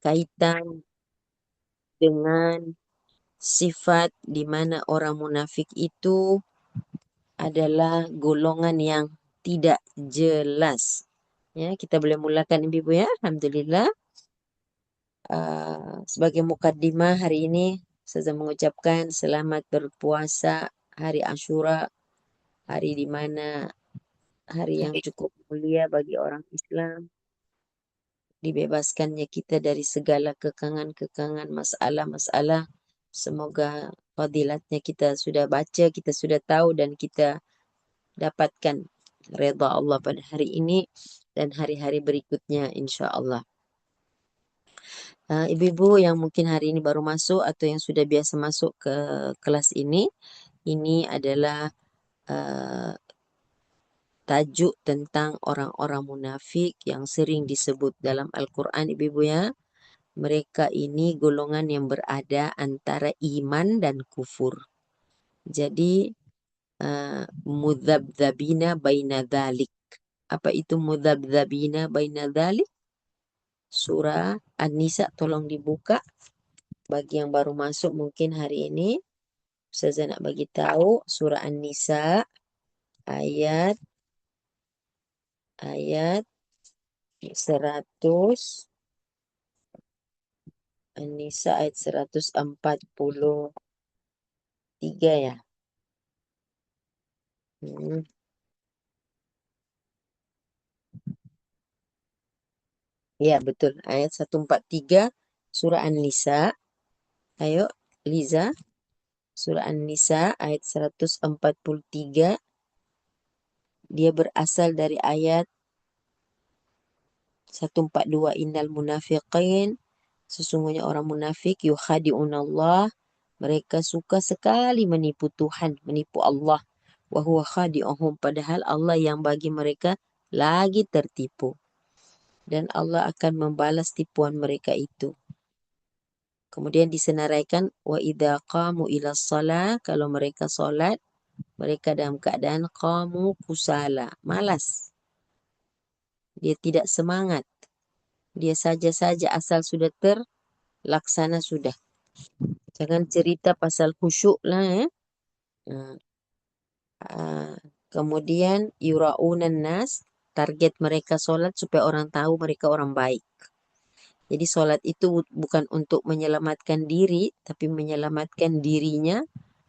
kaitan dengan sifat di mana orang munafik itu adalah golongan yang tidak jelas. Ya, kita boleh mulakan Ibu ya. Alhamdulillah. Sebagai mukaddimah hari ini saya mengucapkan selamat berpuasa hari Asyura, hari di mana hari yang cukup mulia bagi orang Islam, dibebaskannya kita dari segala kekangan-kekangan, masalah-masalah. Semoga fadilatnya kita sudah baca, kita sudah tahu dan kita dapatkan redha Allah pada hari ini dan hari-hari berikutnya insya Allah. Ibu-ibu yang mungkin hari ini baru masuk atau yang sudah biasa masuk ke kelas ini adalah uh, tajuk tentang orang-orang munafik yang sering disebut dalam Al-Quran, ibu-ibu ya. Mereka ini golongan yang berada antara iman dan kufur. Jadi, mudhabdhabina baina dhalik. Apa itu mudhabdhabina baina dhalik? Surah An-Nisa, tolong dibuka. Bagi yang baru masuk mungkin hari ini, saya nak bagi tahu surah An-Nisa ayat ayat 100, An-Nisa ayat 143 ya. Hmm. Ya, betul. Ayat 143 surah An-Nisa. Ayo, Liza. Surah An-Nisa ayat 143. Dia berasal dari ayat 142. Innal munafiqin. Sesungguhnya orang munafik yukhadi'unallah. Mereka suka sekali menipu Tuhan, menipu Allah. Wa huwa khadi'uhum. Padahal Allah yang bagi mereka lagi tertipu. Dan Allah akan membalas tipuan mereka itu. Kemudian disenaraikan wa idza qamu ila shalah, kalau mereka solat, mereka dalam keadaan qamu kusala, malas. Dia tidak semangat. Dia saja-saja asal sudah terlaksana sudah. Jangan cerita pasal khusyuk lah ya. Nah, kemudian yuraunan nas, target mereka solat supaya orang tahu mereka orang baik. Jadi solat itu bukan untuk menyelamatkan diri, tapi menyelamatkan dirinya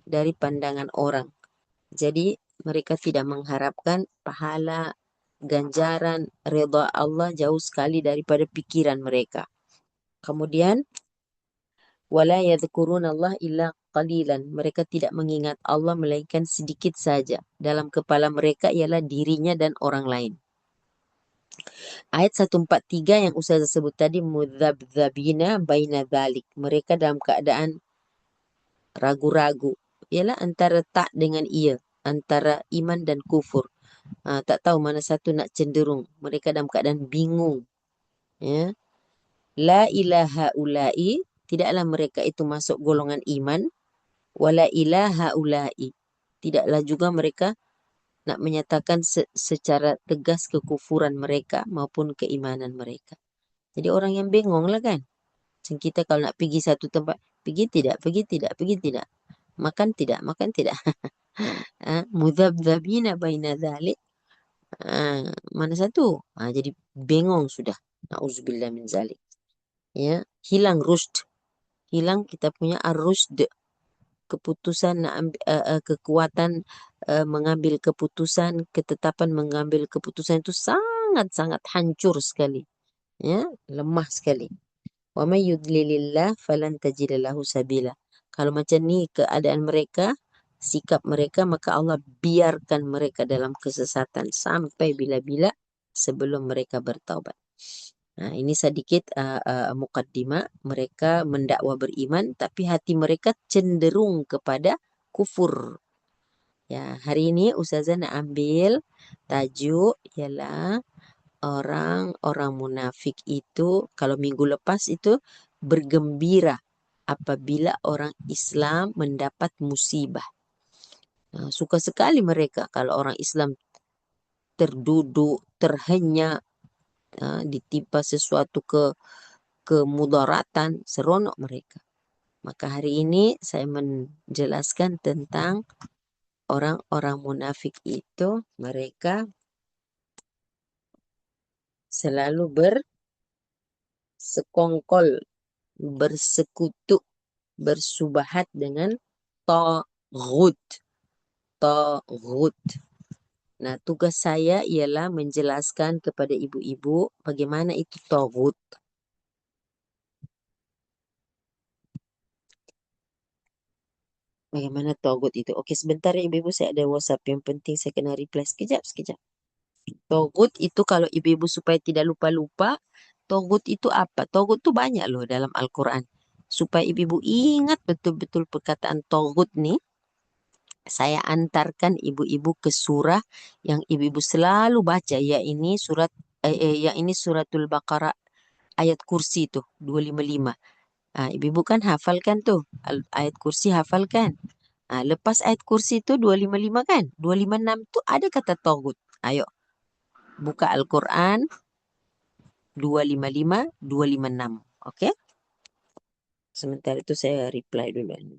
dari pandangan orang. Jadi mereka tidak mengharapkan pahala, ganjaran, redha Allah jauh sekali daripada pikiran mereka. Kemudian wala yadhkurunallah illa qalilan. Mereka tidak mengingat Allah melainkan sedikit saja. Dalam kepala mereka ialah dirinya dan orang lain. Ayat 143 yang Ustazah sebut tadi, mudzabdzabina baina dzalik. Mereka dalam keadaan ragu-ragu. Ialah antara tak dengan ia, antara iman dan kufur. Tak tahu mana satu nak cenderung. Mereka dalam keadaan bingung. Ya. La ilaha ulai, tidaklah mereka itu masuk golongan iman. Wala ilaha ulai, tidaklah juga mereka nak menyatakan secara tegas kekufuran mereka maupun keimanan mereka. Jadi orang yang bingung lah kan. Macam kita kalau nak pergi satu tempat, pergi tidak, pergi tidak, pergi tidak. Makan tidak, makan tidak. Mudhabdhabina baina dhalik. Mana satu? Jadi bingung sudah. Na'udzubillah min zalik. Ya, hilang rusd. Hilang kita punya ar-rusd. Keputusan, kekuatan mengambil keputusan, ketetapan mengambil keputusan itu sangat-sangat hancur sekali. Ya, lemah sekali. Wa may yudlilillah falan tajid lahu sabila. Kalau macam ni keadaan mereka, sikap mereka, maka Allah biarkan mereka dalam kesesatan sampai bila-bila sebelum mereka bertaubat. Ini sedikit mukaddimah. Mereka mendakwa beriman, tapi hati mereka cenderung kepada kufur. Ya, hari ini Ustazah nak ambil tajuk ialah orang-orang munafik itu, kalau minggu lepas itu bergembira apabila orang Islam mendapat musibah. Suka sekali mereka kalau orang Islam terduduk, terhenyak, ditimpa sesuatu kemudaratan, seronok mereka. Maka hari ini saya menjelaskan tentang orang-orang munafik itu, mereka selalu bersekongkol, bersekutu, bersubahat dengan taghut. Taghut. Nah, tugas saya ialah menjelaskan kepada ibu-ibu bagaimana itu taghut. Bagaimana taghut itu? Oke, sebentar ya ibu-ibu, saya ada WhatsApp yang penting saya kena reply. Sekejap, sekejap. Togut itu kalau ibu-ibu supaya tidak lupa-lupa, togut itu apa? Togut itu banyak loh dalam Al-Quran. Supaya ibu-ibu ingat betul-betul perkataan togut nih, saya antarkan ibu-ibu ke surah yang ibu-ibu selalu baca, yang ini suratul Baqarah ayat kursi tuh 255. Ah, ibu-ibu kan hafalkan tuh, ayat kursi hafalkan. Ah, lepas ayat kursi itu 255 kan? 256 tuh ada kata togut. Ayo, buka Al-Quran 255, 256. Oke? Sementara itu saya reply dulu.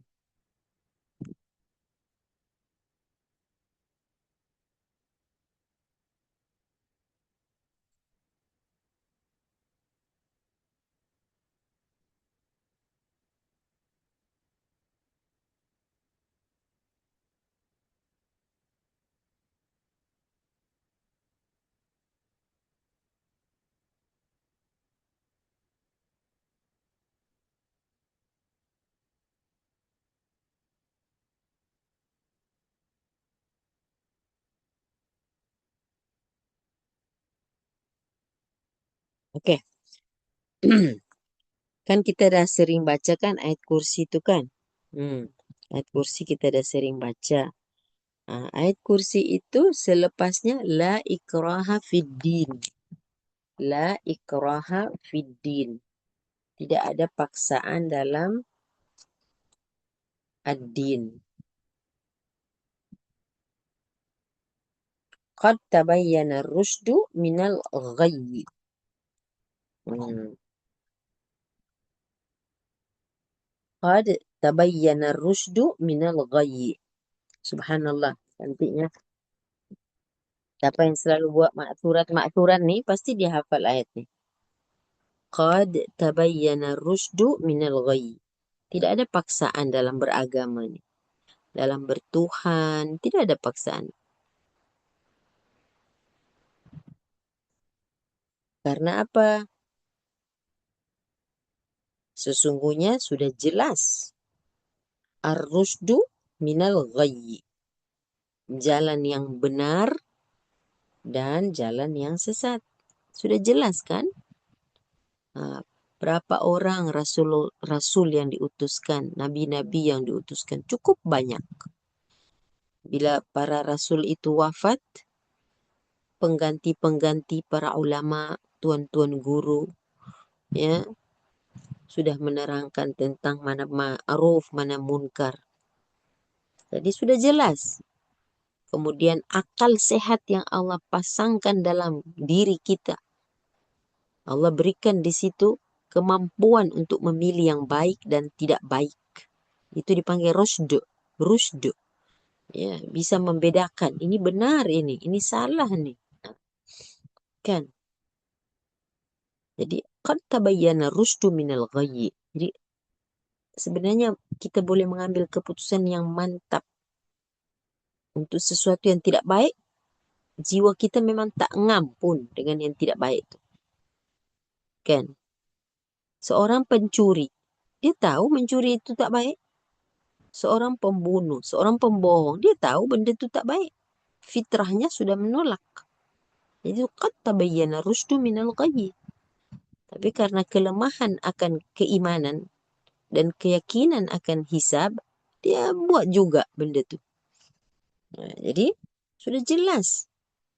Oke. Kan kita dah sering baca kan ayat kursi itu kan? Hmm. Ayat kursi kita dah sering baca. Ah, ayat kursi itu selepasnya la ikraha fid din. La ikraha fid din. Tidak ada paksaan dalam ad-din. Qad tabayyana ar-rusydu minal ghayyi. Hmm. Qad tabayyana ar-rusydu minal ghayyi. Subhanallah, cantiknya. Siapa yang selalu buat maksurat-maksuran nih, pasti dia hafal ayat nih. Qad tabayyana ar-rusydu minal ghayyi. Tidak ada paksaan dalam beragama nih. Dalam bertuhan, tidak ada paksaan. Karena apa? Sesungguhnya sudah jelas. Ar-rusydu minal ghayyi. Jalan yang benar dan jalan yang sesat. Sudah jelas kan? Ah, berapa orang rasul yang diutuskan, nabi-nabi yang diutuskan? Cukup banyak. Bila para rasul itu wafat, pengganti-pengganti para ulama, tuan-tuan guru, ya, sudah menerangkan tentang mana ma'ruf, mana munkar. Jadi sudah jelas. Kemudian akal sehat yang Allah pasangkan dalam diri kita. Allah berikan di situ kemampuan untuk memilih yang baik dan tidak baik. Itu dipanggil rusdu. Rusdu. Ya, bisa membedakan. Ini benar ini salah nih. Kan? Jadi, qad tabayyana rusdu minal ghayyi. Jadi, sebenarnya kita boleh mengambil keputusan yang mantap untuk sesuatu yang tidak baik. Jiwa kita memang tak ngam pun dengan yang tidak baik itu. Kan? Seorang pencuri, dia tahu mencuri itu tak baik. Seorang pembunuh, seorang pembohong, dia tahu benda itu tak baik. Fitrahnya sudah menolak. Jadi qad tabayyana rusdu minal ghayyi. Tapi karena kelemahan akan keimanan dan keyakinan akan hisab, dia buat juga benda itu. Nah, jadi sudah jelas.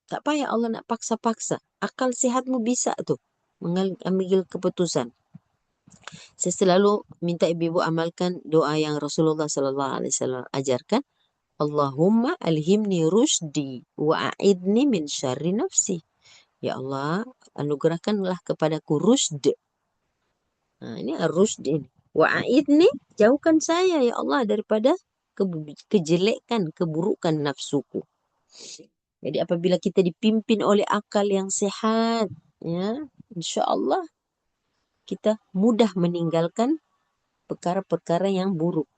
Tak payah Allah nak paksa-paksa. Akal sehatmu bisa tuh mengambil keputusan. Saya selalu minta ibu-ibu amalkan doa yang Rasulullah Sallallahu Alaihi Wasallam ajarkan. Allahumma alhimni rusdi wa a'idni min syarri nafsi. Ya Allah, anugerahkanlah kepadaku rusd. Ini ar-rusyd ini. Wa'idni, jauhkan saya ya Allah daripada kejelekan, keburukan nafsuku. Jadi apabila kita dipimpin oleh akal yang sehat, ya, insya Allah kita mudah meninggalkan perkara-perkara yang buruk.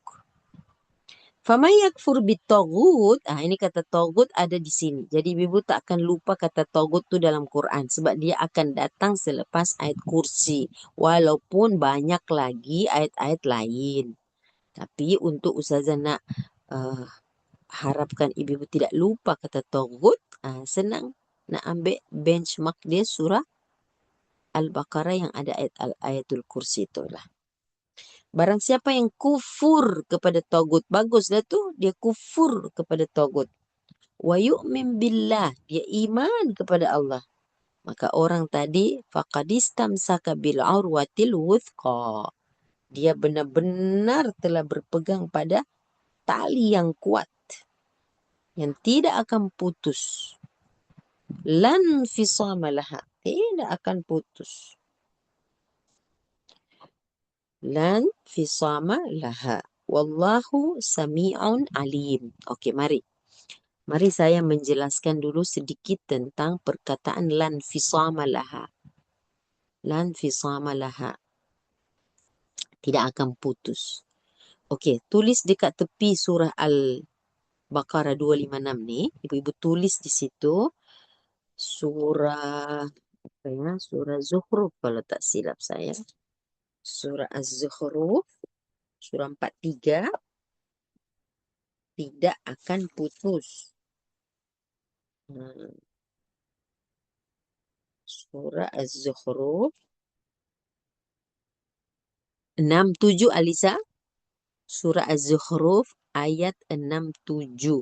Faman yakfur bitaghut, ini kata taghut ada di sini. Jadi ibu tak akan lupa kata taghut tu dalam Quran sebab dia akan datang selepas ayat kursi. Walaupun banyak lagi ayat-ayat lain. Tapi untuk Ustazah nak harapkan ibu tidak lupa kata taghut, senang nak ambil benchmark dia surah Al-Baqarah yang ada ayatul kursi itulah. Barang siapa yang kufur kepada tagut, bagus dah tu, dia kufur kepada tagut. Wa yu'min billah, dia iman kepada Allah. Maka orang tadi faqad istamsaka bil urwatil wuthqa. Dia benar-benar telah berpegang pada tali yang kuat yang tidak akan putus. Lan fisama laha, tidak akan putus. Lan fisama laha. Wallahu sami'un alim. Okey, mari. Mari saya menjelaskan dulu sedikit tentang perkataan lan fisama laha. Lan fisama laha. Tidak akan putus. Okey, tulis dekat tepi surah Al-Baqarah 256 ni. Ibu-ibu tulis di situ. Surah, apa ya? Surah Zuhruf kalau tak silap saya. Surah Az-Zukhruf. Surah 43. Tidak akan putus. Surah Az-Zukhruf 67 Alisa. Surah Az-Zukhruf ayat 67.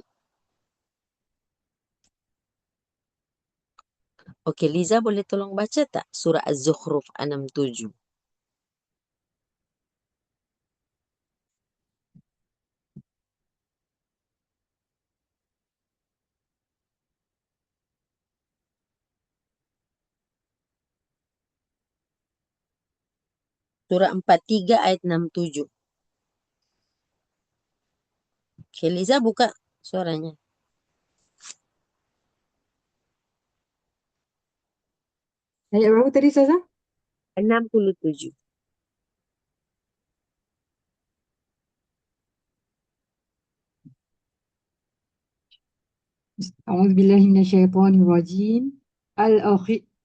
Okey, Liza boleh tolong baca tak surah Az-Zukhruf 67? Surah 43 ayat 67. Okey, Liza buka suaranya. Ayat berapa tadi, Ustazah? 67. A'udzubillahi minasyaitonirrajim.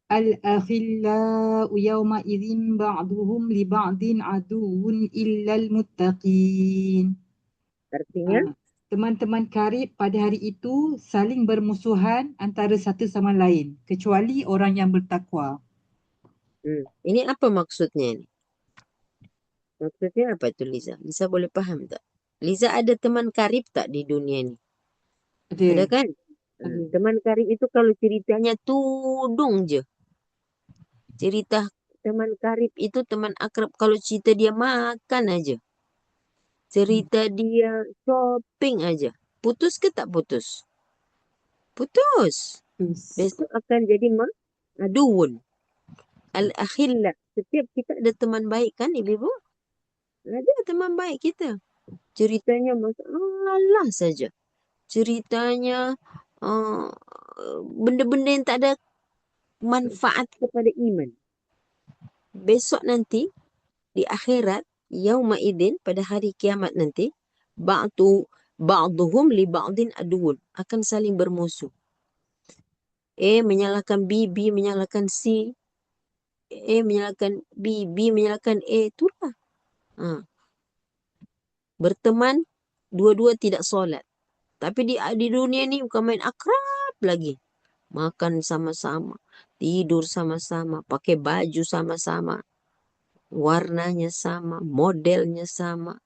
Al-akhillau yawma idzin ba'duhum li ba'din aduwwun illal muttaqin. Artinya, Teman-teman karib pada hari itu saling bermusuhan antara satu sama lain, kecuali orang yang bertakwa. ini apa maksudnya ini? Maksudnya apa itu Liza? Liza boleh paham tak? Liza ada teman karib tak di dunia ini? Ada Ada. kan? Teman karib itu kalau ceritanya tudung je. Cerita teman karib itu teman akrab. Kalau cerita dia makan aja. Cerita dia shopping aja. Putus ke tak putus? Putus. Terus. Besok akan jadi aduun. Al-akhillah. Setiap kita ada teman baik kan ibu-ibu? Ada teman baik kita. Ceritanya masalah saja. Ceritanya uh, benda-benda yang tak ada manfaat kepada iman. Besok nanti di akhirat yauma idin pada hari kiamat nanti ba'duhum li ba'din aduun akan saling bermusuh. Menyalahkan B, B menyalahkan C, menyalahkan B, B menyalahkan A, itulah. Berteman dua-dua tidak solat. Tapi di dunia ni bukan main akrab lagi. Makan sama-sama, tidur sama-sama, pakai baju sama-sama, warnanya sama, modelnya sama,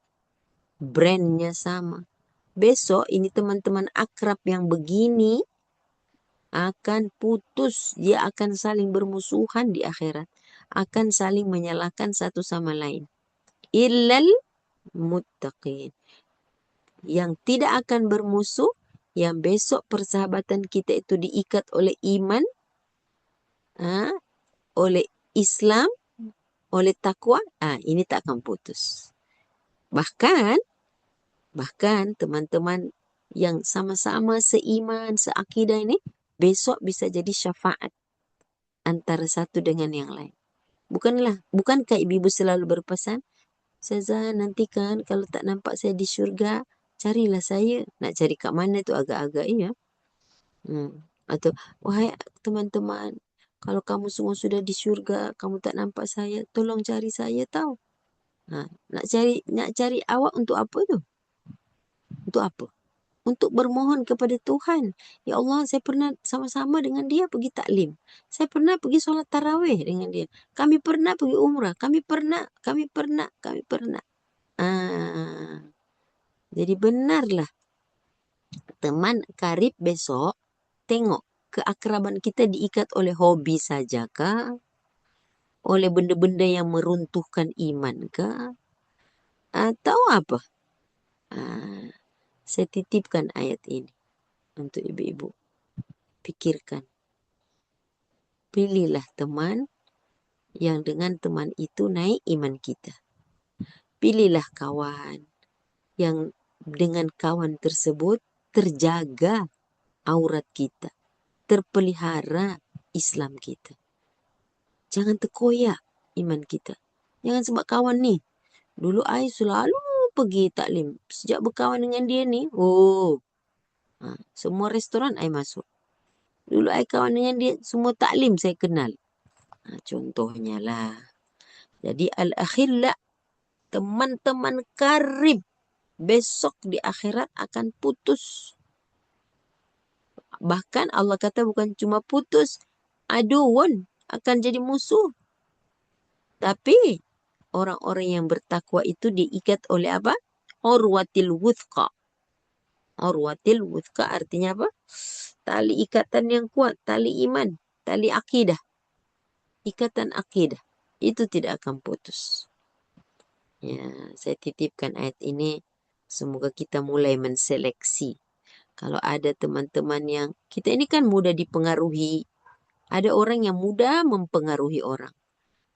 brandnya sama. Besok ini teman-teman akrab yang begini akan putus. Dia akan saling bermusuhan di akhirat. Akan saling menyalahkan satu sama lain. Illal muttaqin. Yang tidak akan bermusuh, yang besok persahabatan kita itu diikat oleh iman, oleh Islam, oleh takwa, ini tak akan putus. Bahkan teman-teman yang sama-sama seiman, seakidah ini, besok bisa jadi syafaat antara satu dengan yang lain. Bukankah ibu-ibu selalu berpesan, Ustazah, nanti kan kalau tak nampak saya di syurga, carilah saya. Nak cari kat mana tu agak-agak ya. Atau, wahai teman-teman, kalau kamu semua sudah di syurga, kamu tak nampak saya, tolong cari saya tahu. Nak cari awak untuk apa tu? Untuk apa? Untuk bermohon kepada Tuhan. Ya Allah, saya pernah sama-sama dengan dia pergi taklim. Saya pernah pergi solat tarawih dengan dia. Kami pernah pergi umrah. Kami pernah. Jadi benarlah. Teman karib besok, tengok keakraban kita diikat oleh hobi saja kah? Oleh benda-benda yang meruntuhkan iman kah? Atau apa? Saya titipkan ayat ini untuk ibu-ibu. Pikirkan. Pilihlah teman yang dengan teman itu naik iman kita. Pilihlah kawan yang dengan kawan tersebut terjaga aurat kita, terpelihara Islam kita. Jangan terkoyak iman kita. Jangan sebab kawan ni. Dulu I selalu pergi taklim. Sejak berkawan dengan dia ni, semua restoran I masuk. Dulu I kawan dengan dia, semua taklim saya kenal. Contohnya lah. Jadi al-akhilla, teman-teman karib, besok di akhirat akan putus. Bahkan Allah kata bukan cuma putus, aduun, akan jadi musuh. Tapi orang-orang yang bertakwa itu diikat oleh apa? Urwatil wuthqa. Urwatil wuthqa artinya apa? Tali ikatan yang kuat, tali iman, tali akidah. Ikatan akidah. Itu tidak akan putus. Ya, saya titipkan ayat ini. Semoga kita mulai menseleksi. Kalau ada teman-teman yang, kita ini kan mudah dipengaruhi. Ada orang yang mudah mempengaruhi orang.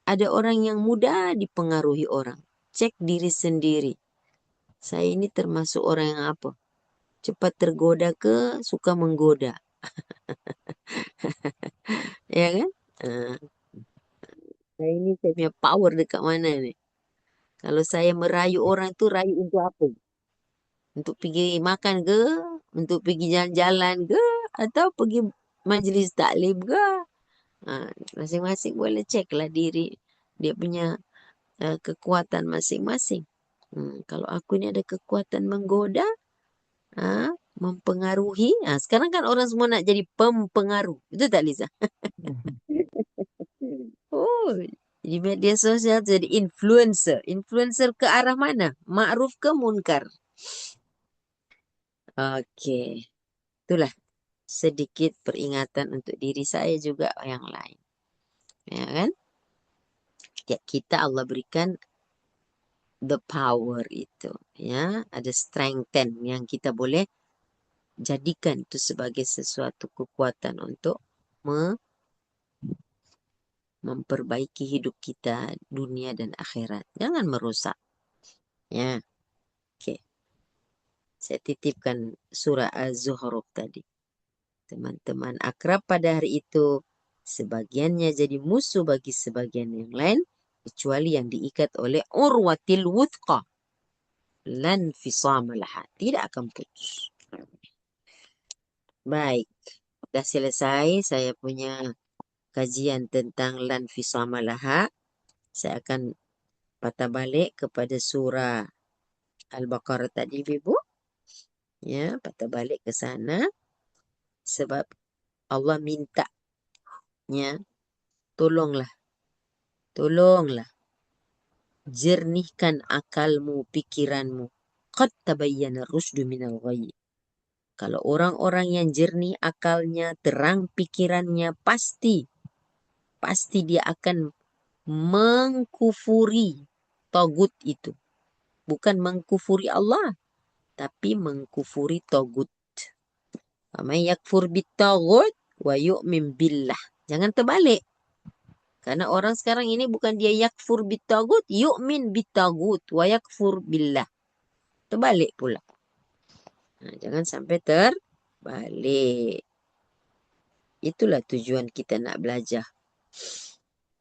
Ada orang yang mudah dipengaruhi orang. Cek diri sendiri. Saya ini termasuk orang yang apa? Cepat tergoda ke suka menggoda. Ya kan? Saya ini saya punya power dekat mana nih? Kalau saya merayu orang tu rayu untuk apa? Untuk pergi makan ke? Untuk pergi jalan-jalan ke? Atau pergi majlis taklim ke? Masing-masing boleh cek lah diri. Dia punya kekuatan masing-masing. Kalau aku ni ada kekuatan menggoda, mempengaruhi. Sekarang kan orang semua nak jadi pempengaruh. Betul tak, Liza? Oh, jadi media sosial jadi influencer. Influencer ke arah mana? Ma'ruf ke munkar? Okey. Itulah sedikit peringatan untuk diri saya juga yang lain. Ya kan? Ya, kita Allah berikan the power itu. Ya, ada strengthen yang kita boleh jadikan itu sebagai sesuatu kekuatan untuk memperbaiki hidup kita dunia dan akhirat. Jangan merusak. Ya. Okey. Saya titipkan surah Az-Zuhruf tadi. Teman-teman akrab pada hari itu sebagiannya jadi musuh bagi sebagian yang lain kecuali yang diikat oleh urwatil wuthqa lan fisama laha. Tidak akan putus. Baik. Dah selesai saya punya kajian tentang lan fisama laha. Saya akan patah balik kepada surah Al-Baqarah tadi, Ibu. Ya, patah balik ke sana. Sebab Allah minta, ya, tolonglah, jernihkan akalmu, pikiranmu. Qad tabayyana rusdu minal ghayy. Kalau orang-orang yang jernih akalnya, terang pikirannya, pasti dia akan mengkufuri togut itu. Bukan mengkufuri Allah, tapi mengkufuri togut. Faman yakfur bitaghut wa yu'min billah. Jangan terbalik. Karena orang sekarang ini bukan dia yakfur bitagut, yu'min bitagut, wa yakfur billah. Terbalik pula. Nah, jangan sampai terbalik. Itulah tujuan kita nak belajar.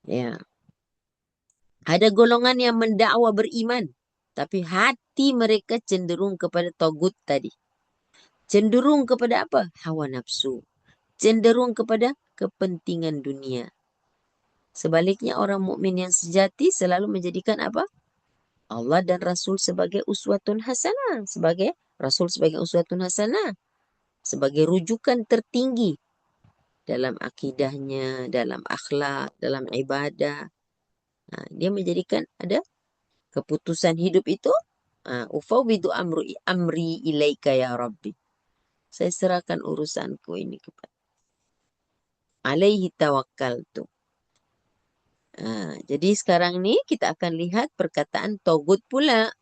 Ya. Ada golongan yang mendakwa beriman, tapi hati mereka cenderung kepada togut tadi. Cenderung kepada apa? Hawa nafsu. Cenderung kepada kepentingan dunia. Sebaliknya orang mukmin yang sejati selalu menjadikan apa? Allah dan Rasul sebagai uswatun hasanah, sebagai Rasul sebagai uswatun hasanah, sebagai rujukan tertinggi dalam akidahnya, dalam akhlak, dalam ibadah. Nah, dia menjadikan ada keputusan hidup itu ufawwidu amri ilaika ya Rabbi. Saya serahkan urusanku ini kepada alaihi tawakkaltu. Jadi sekarang ni kita akan lihat perkataan togut pula.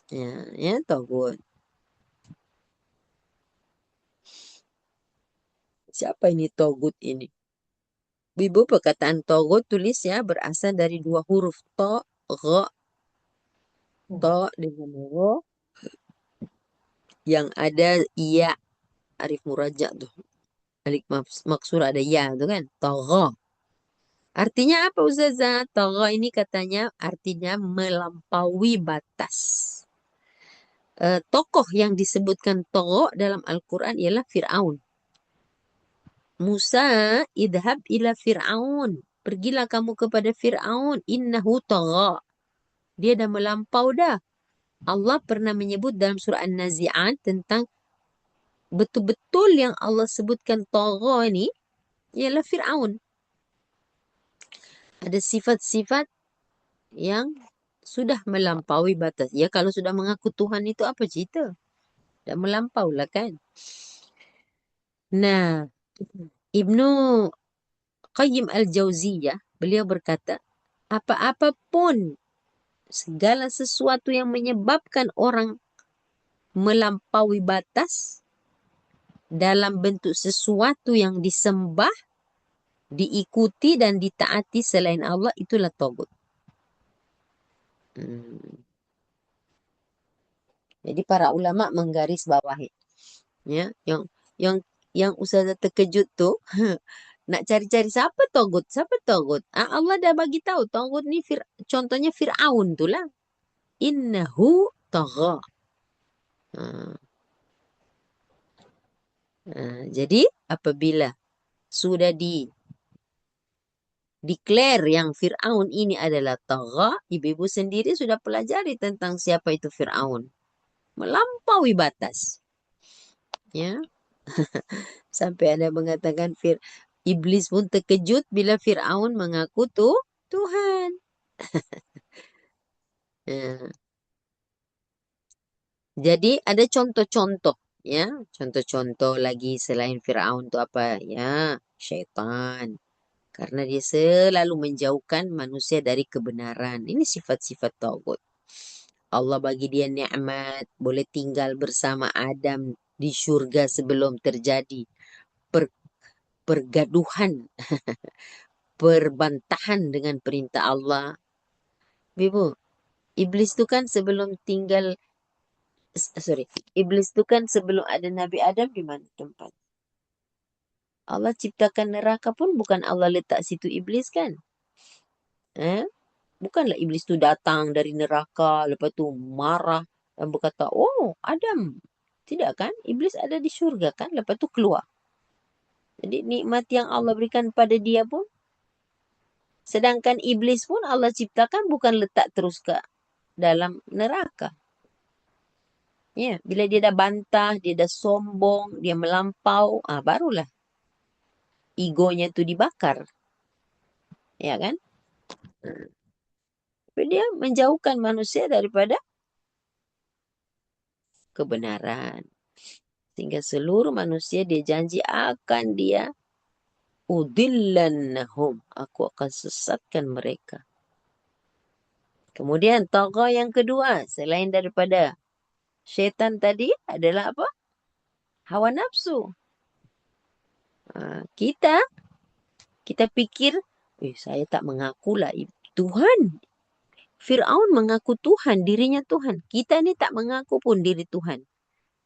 Ya, togut. Siapa ini togut ini? Ibu perkataan togut tulis ya berasal dari dua huruf to, gha, to dengan ro yang ada iya alif muraja tuh. Alif maksur ada ya tuh kan? Togha. Artinya apa Ustazah? Togha ini katanya artinya melampaui batas. Tokoh yang disebutkan togha dalam Al-Quran ialah Fir'aun. Musa, idhab ila Fir'aun. Pergilah kamu kepada Fir'aun. Innahu tagha. Dia dah melampau dah. Allah pernah menyebut dalam surah An-Nazi'at tentang betul-betul yang Allah sebutkan tagha ini ialah Fir'aun. Ada sifat-sifat yang sudah melampaui batas. Ya kalau sudah mengaku Tuhan itu apa cerita? Dah melampau lah kan. Nah, Ibnu Qayyim Al-Jauziyah, beliau berkata, apa-apa pun segala sesuatu yang menyebabkan orang melampaui batas dalam bentuk sesuatu yang disembah, diikuti dan ditaati selain Allah, itulah togut. Jadi para ulama menggaris bawahi, ya, yang yang Ustazah terkejut tuh nak cari-cari siapa togut, siapa togut. Allah dah bagi tahu togut ni contohnya Fir'aun tu lah. Innahu tagha. Jadi apabila sudah declare yang Fir'aun ini adalah tagha, ibu-ibu sendiri sudah pelajari tentang siapa itu Fir'aun. Melampaui batas. Ya. Sampai ada mengatakan Iblis pun terkejut bila Fir'aun mengaku Tuhan. Ya. Jadi ada contoh-contoh, ya, contoh-contoh lagi selain Fir'aun itu apa? Ya, syaitan. Karena dia selalu menjauhkan manusia dari kebenaran. Ini sifat-sifat tagut. Allah bagi dia nikmat, boleh tinggal bersama Adam di surga sebelum terjadi pergaduhan, perbantahan dengan perintah Allah. Ibu, iblis itu kan sebelum tinggal, iblis itu kan sebelum ada Nabi Adam di mana tempat? Allah ciptakan neraka pun bukan Allah letak situ iblis kan? Bukanlah iblis tu datang dari neraka, lepas tu marah dan berkata, oh Adam. Tidak kan? Iblis ada di syurga kan? Lepas tu keluar. Jadi nikmat yang Allah berikan pada dia pun, sedangkan iblis pun Allah ciptakan bukan letak terus ke dalam neraka. Ya, bila dia dah bantah, dia dah sombong, dia melampau, barulah egonya tu dibakar. Ya kan? Tapi dia menjauhkan manusia daripada kebenaran. Sehingga seluruh manusia dia janji akan dia udillannahum. Aku akan sesatkan mereka. Kemudian tokoh yang kedua selain daripada syaitan tadi adalah apa? Hawa nafsu. Kita fikir, Saya tak mengaku lah Tuhan. Fir'aun mengaku Tuhan, dirinya Tuhan. Kita ni tak mengaku pun diri Tuhan.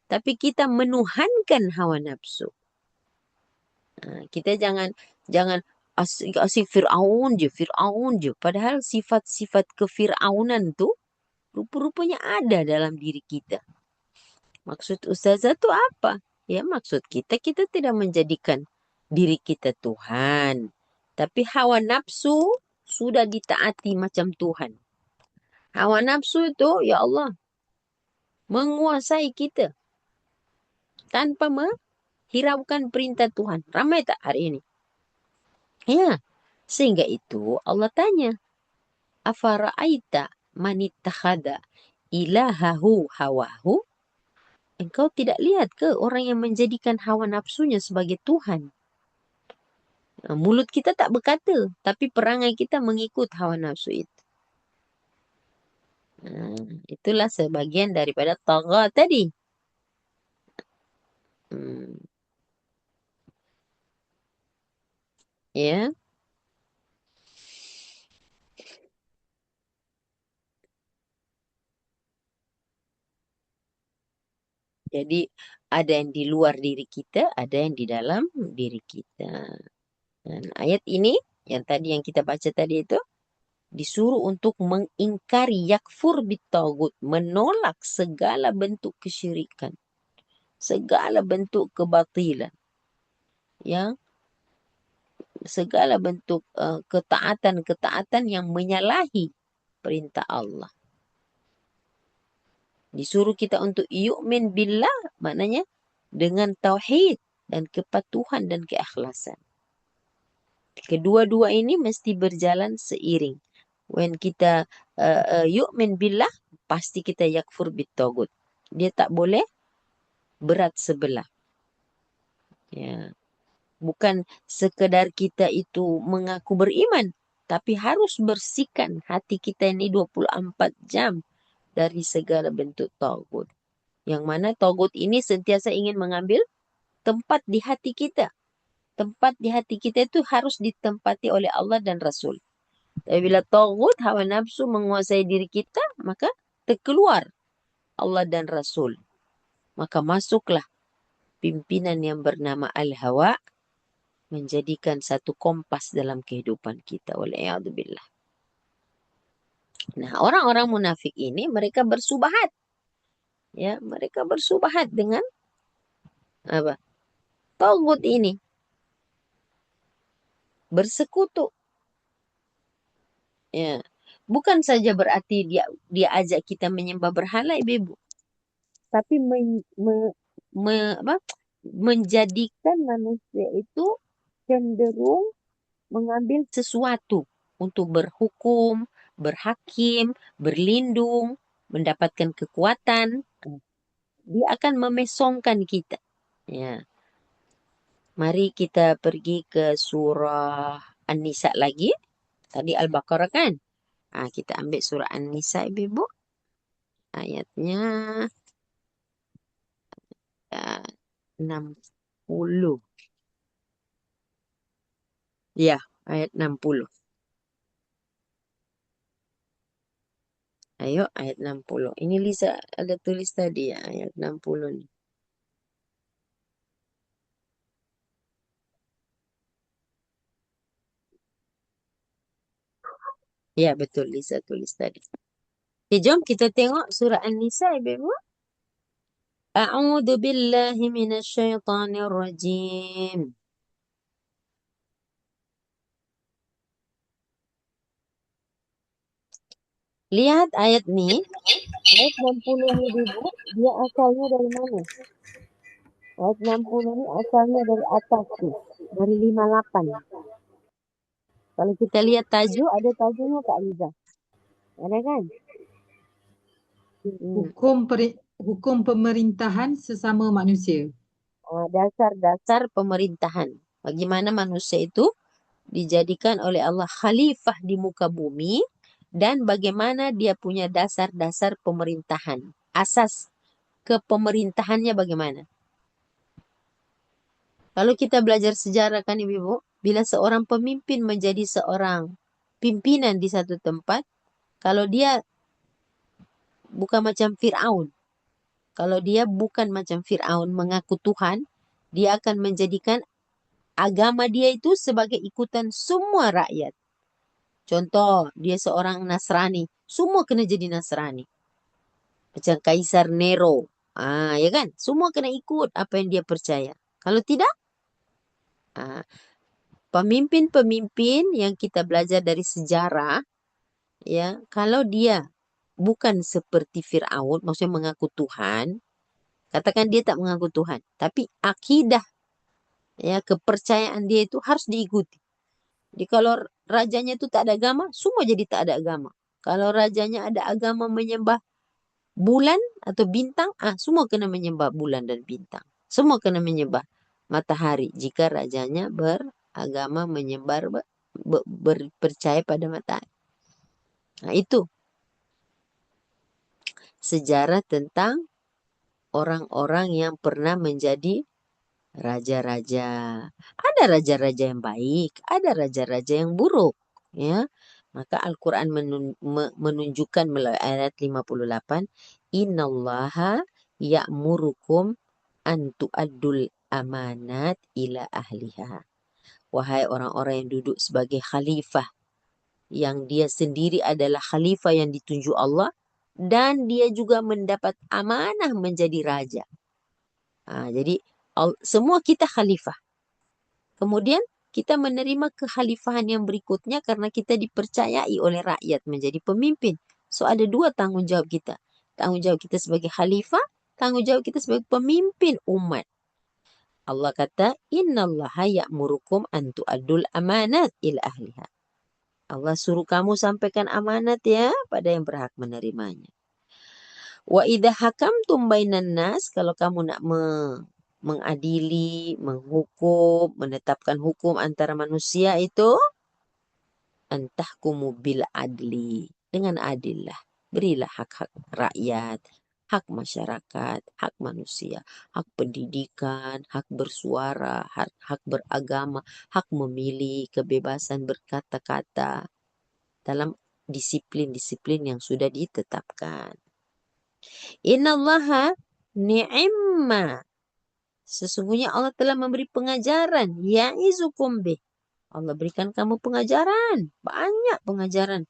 Tapi kita menuhankan hawa nafsu. Kita jangan asik Fir'aun je. Padahal sifat-sifat kefir'aunan tu rupa-rupanya ada dalam diri kita. Maksud Ustazah tu apa? Ya, maksud kita tidak menjadikan diri kita Tuhan. Tapi hawa nafsu sudah ditaati macam Tuhan. Hawa nafsu itu, ya Allah, menguasai kita tanpa menghiraukan perintah Tuhan. Ramai tak hari ini? Ya, sehingga itu Allah tanya, afara'aita manittakhada ilahahu hawahu? Engkau tidak lihat ke orang yang menjadikan hawa nafsunya sebagai Tuhan? Mulut kita tak berkata, tapi perangai kita mengikut hawa nafsu itu. Itulah sebagian daripada tagha tadi. Ya. Jadi ada yang di luar diri kita, ada yang di dalam diri kita. Dan ayat ini yang tadi yang kita baca tadi itu disuruh untuk mengingkari yakfur bitagut, menolak segala bentuk kesyirikan, segala bentuk kebatilan, yang segala bentuk ketaatan-ketaatan yang menyalahi perintah Allah. Disuruh kita untuk yu'min billah, maknanya dengan tauhid dan kepatuhan dan keikhlasan. Kedua-dua ini mesti berjalan seiring. When kita yu'min billah, pasti kita yakfur bitagut. Dia tak boleh berat sebelah. Ya. Bukan sekedar kita itu mengaku beriman, tapi harus bersihkan hati kita ini 24 jam dari segala bentuk tagut. Yang mana tagut ini sentiasa ingin mengambil tempat di hati kita. Tempat di hati kita itu harus ditempati oleh Allah dan Rasul. Tapi bila tagut, hawa nafsu menguasai diri kita, maka terkeluar Allah dan Rasul. Maka masuklah pimpinan yang bernama Al-Hawa menjadikan satu kompas dalam kehidupan kita. Wal'iyadzubillah. Nah, orang-orang munafik ini mereka bersubahat. Ya, mereka bersubahat dengan apa? Tagut ini. Bersekutu. Ya. Bukan saja berarti dia ajak kita menyembah berhala, ibu. Tapi menjadikan manusia itu cenderung mengambil sesuatu untuk berhukum, berhakim, berlindung, mendapatkan kekuatan. Dia akan memesongkan kita. Ya. Mari kita pergi ke surah An-Nisa lagi. Tadi Al-Baqarah kan? Kita ambil surah An-Nisa, ibu. Ayatnya 60. Ya, ayat 60. Ayo, ayat 60. Ini Lisa ada tulis tadi ya, ayat 60 ni. Ya, betul Lisa tulis tadi. Okay, jom kita tengok surah An-Nisa, ibu. A'udzu billahi minasyaitonir rajim. Lihat ayat ni, ayat 60 ni ibu, dia asalnya dari mana? Ayat 60 ni asalnya dari atas tu, dari 58. Kalau kita lihat tajuk, ada tajuknya Kak Liza. Ada kan? Hukum pemerintahan sesama manusia. Dasar-dasar pemerintahan. Bagaimana manusia itu dijadikan oleh Allah khalifah di muka bumi dan bagaimana dia punya dasar-dasar pemerintahan. Asas kepemerintahannya bagaimana? Kalau kita belajar sejarah kan ibu, bila seorang pemimpin menjadi seorang pimpinan di satu tempat, kalau dia bukan macam Fir'aun, kalau dia bukan macam Fir'aun mengaku Tuhan, dia akan menjadikan agama dia itu sebagai ikutan semua rakyat. Contoh, dia seorang Nasrani, semua kena jadi Nasrani. Macam Kaisar Nero. Ya kan? Semua kena ikut apa yang dia percaya. Kalau tidak, ah, pemimpin-pemimpin yang kita belajar dari sejarah, ya, kalau dia bukan seperti Fir'aun, maksudnya mengaku Tuhan, katakan dia tak mengaku Tuhan, tapi akidah, ya, kepercayaan dia itu harus diikuti. Jadi kalau rajanya itu tak ada agama, semua jadi tak ada agama. Kalau rajanya ada agama menyembah bulan atau bintang, semua kena menyembah bulan dan bintang. Semua kena menyembah matahari jika rajanya beragama berpercaya pada matahari. Nah, itu sejarah tentang orang-orang yang pernah menjadi raja-raja. Ada raja-raja yang baik, ada raja-raja yang buruk, ya. Maka Al-Quran menunjukkan melalui ayat 58, Innallaha ya'murukum an tu'addul amanat ila ahliha. Wahai orang-orang yang duduk sebagai khalifah, yang dia sendiri adalah khalifah yang ditunjuk Allah, dan dia juga mendapat amanah menjadi raja. Jadi semua kita khalifah. Kemudian kita menerima kekhalifahan yang berikutnya karena kita dipercayai oleh rakyat menjadi pemimpin. So ada dua tanggung jawab kita. Tanggung jawab kita sebagai khalifah, tanggung jawab kita sebagai pemimpin umat. Allah kata, Innallaha ya'murukum an tu'addul amanat ila ahliha. Allah suruh kamu sampaikan amanat ya pada yang berhak menerimanya. Wa idha hakamtum bainan nas, kalau kamu nak mengadili, menghukum, menetapkan hukum antara manusia itu, antahkumu bil adli, dengan adil lah. Berilah hak-hak rakyat, hak masyarakat, hak manusia, hak pendidikan, hak bersuara, hak beragama, hak memilih, kebebasan berkata-kata dalam disiplin-disiplin yang sudah ditetapkan. Innallaha ni'imma, sesungguhnya Allah telah memberi pengajaran. Ya'izukum bih, Allah berikan kamu pengajaran. Banyak pengajaran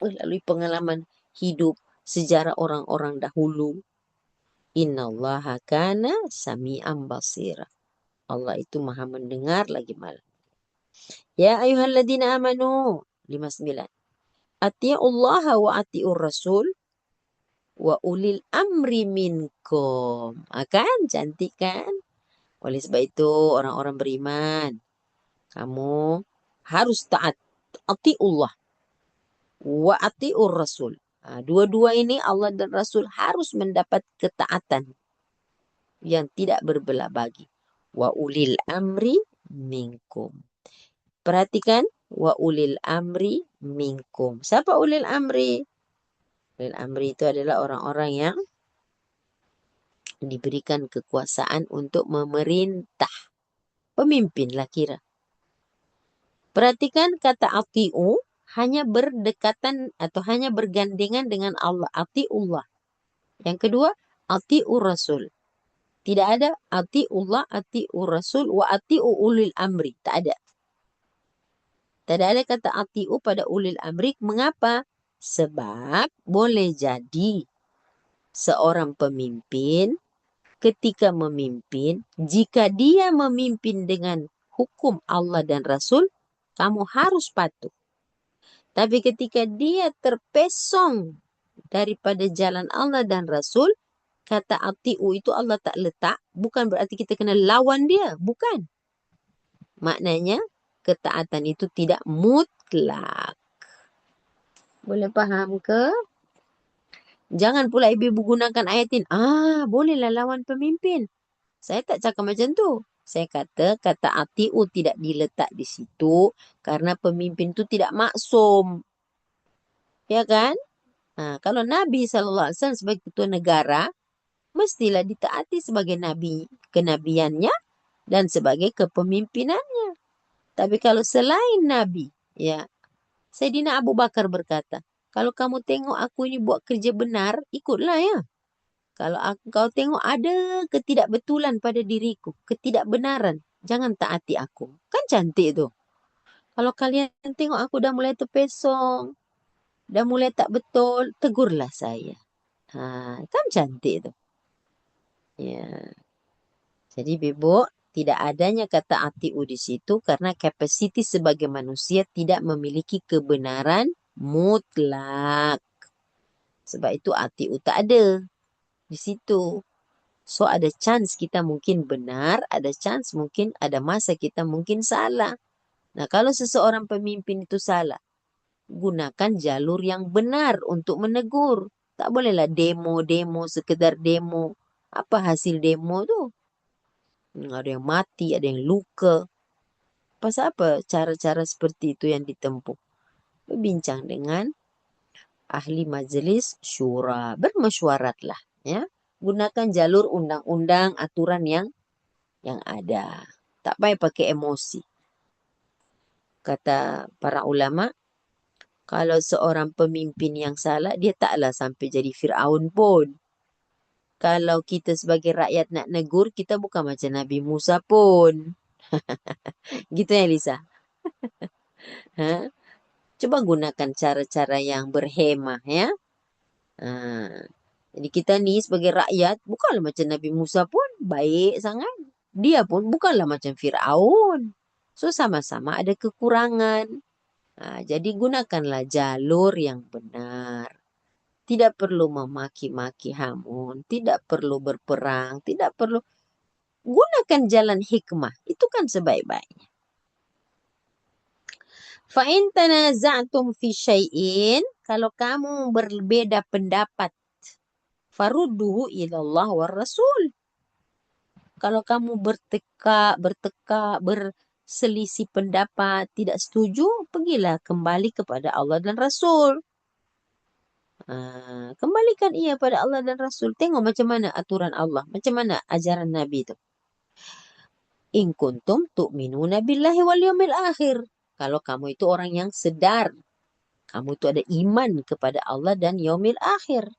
melalui pengalaman hidup sejarah orang-orang dahulu. Innallaha kana sami'an basira, Allah itu maha mendengar lagi maha. Ya ayyuhalladzina amanu, 59. Ati'ullaha wa ati'ur rasul wa ulil amri minkum. Kan cantik kan? Oleh sebab itu orang-orang beriman, kamu harus taat. Ati'ullah wa ati'ur rasul. Dua-dua ini Allah dan Rasul harus mendapat ketaatan yang tidak berbelah bagi. Wa ulil amri minkum. Perhatikan, wa ulil amri minkum. Siapa ulil amri? Ulil amri itu adalah orang-orang yang diberikan kekuasaan untuk memerintah. Pemimpin lah kira. Perhatikan kata ati'u hanya berdekatan atau hanya bergandengan dengan Allah. Ati'ullah. Yang kedua, ati'ur rasul. Tidak ada ati'ullah, ati'ur rasul, wa ati'u ulil amri. Tak ada. Tidak ada kata ati'u pada ulil amri. Mengapa? Sebab boleh jadi seorang pemimpin ketika memimpin, jika dia memimpin dengan hukum Allah dan Rasul, kamu harus patuh. Tapi ketika dia terpesong daripada jalan Allah dan Rasul, kata ati'u itu Allah tak letak, bukan berarti kita kena lawan dia, bukan. Maknanya, ketaatan itu tidak mutlak. Boleh faham ke? Jangan pula ibu gunakan ayat ini. Bolehlah lawan pemimpin. Saya tak cakap macam tu. Saya kata ati'u tidak diletak di situ karena pemimpin itu tidak maksum. Ya kan? Kalau Nabi SAW sebagai ketua negara, mestilah ditaati sebagai nabi, kenabiannya dan sebagai kepemimpinannya. Tapi kalau selain Nabi, ya, Sayyidina Abu Bakar berkata, kalau kamu tengok aku ini buat kerja benar, ikutlah ya. Kalau kau tengok ada ketidakbetulan pada diriku, ketidakbenaran, jangan taati aku. Kan cantik tuh. Kalau kalian tengok aku dah mulai terpesong, dah mulai tak betul, tegurlah saya. Kan cantik tuh. Ya. Jadi Bebo, tidak adanya kata atiu di situ karena kapasiti sebagai manusia tidak memiliki kebenaran mutlak. Sebab itu atiu tak ada di situ. So ada chance kita mungkin benar, ada chance mungkin ada masa kita mungkin salah. Nah kalau seseorang pemimpin itu salah, gunakan jalur yang benar untuk menegur. Tak bolehlah demo-demo, sekedar demo. Apa hasil demo tuh? Ada yang mati, ada yang luka. Pasal apa cara-cara seperti itu yang ditempuh? Berbincang dengan ahli majelis syura. Bermesyuaratlah. Ya. Gunakan jalur undang-undang, aturan yang ada. Tak payah pakai emosi. Kata para ulama, kalau seorang pemimpin yang salah, dia taklah sampai jadi Fir'aun pun. Kalau kita sebagai rakyat nak negur, kita bukan macam Nabi Musa pun. Gitu ya, Lisa? Ha? Coba gunakan cara-cara yang berhemah ya. Ha. Jadi kita ni sebagai rakyat, bukanlah macam Nabi Musa pun baik sangat. Dia pun bukanlah macam Fir'aun. So sama-sama ada kekurangan. Jadi gunakanlah jalur yang benar. Tidak perlu memaki-maki hamun, tidak perlu berperang, tidak perlu. Gunakan jalan hikmah, itu kan sebaik-baiknya. Fa'in tanaza'tum fi syai'in, kalau kamu berbeda pendapat, farudduhu ilallah war rasul. Kalau kamu berselisih pendapat, tidak setuju, pergilah kembali kepada Allah dan Rasul. Kembalikan ia pada Allah dan Rasul. Tengok macam mana aturan Allah. Macam mana ajaran Nabi itu. In kuntum tu'minuna billahi wal yawmil akhir. Kalau kamu itu orang yang sedar. Kamu itu ada iman kepada Allah dan yaumil akhir.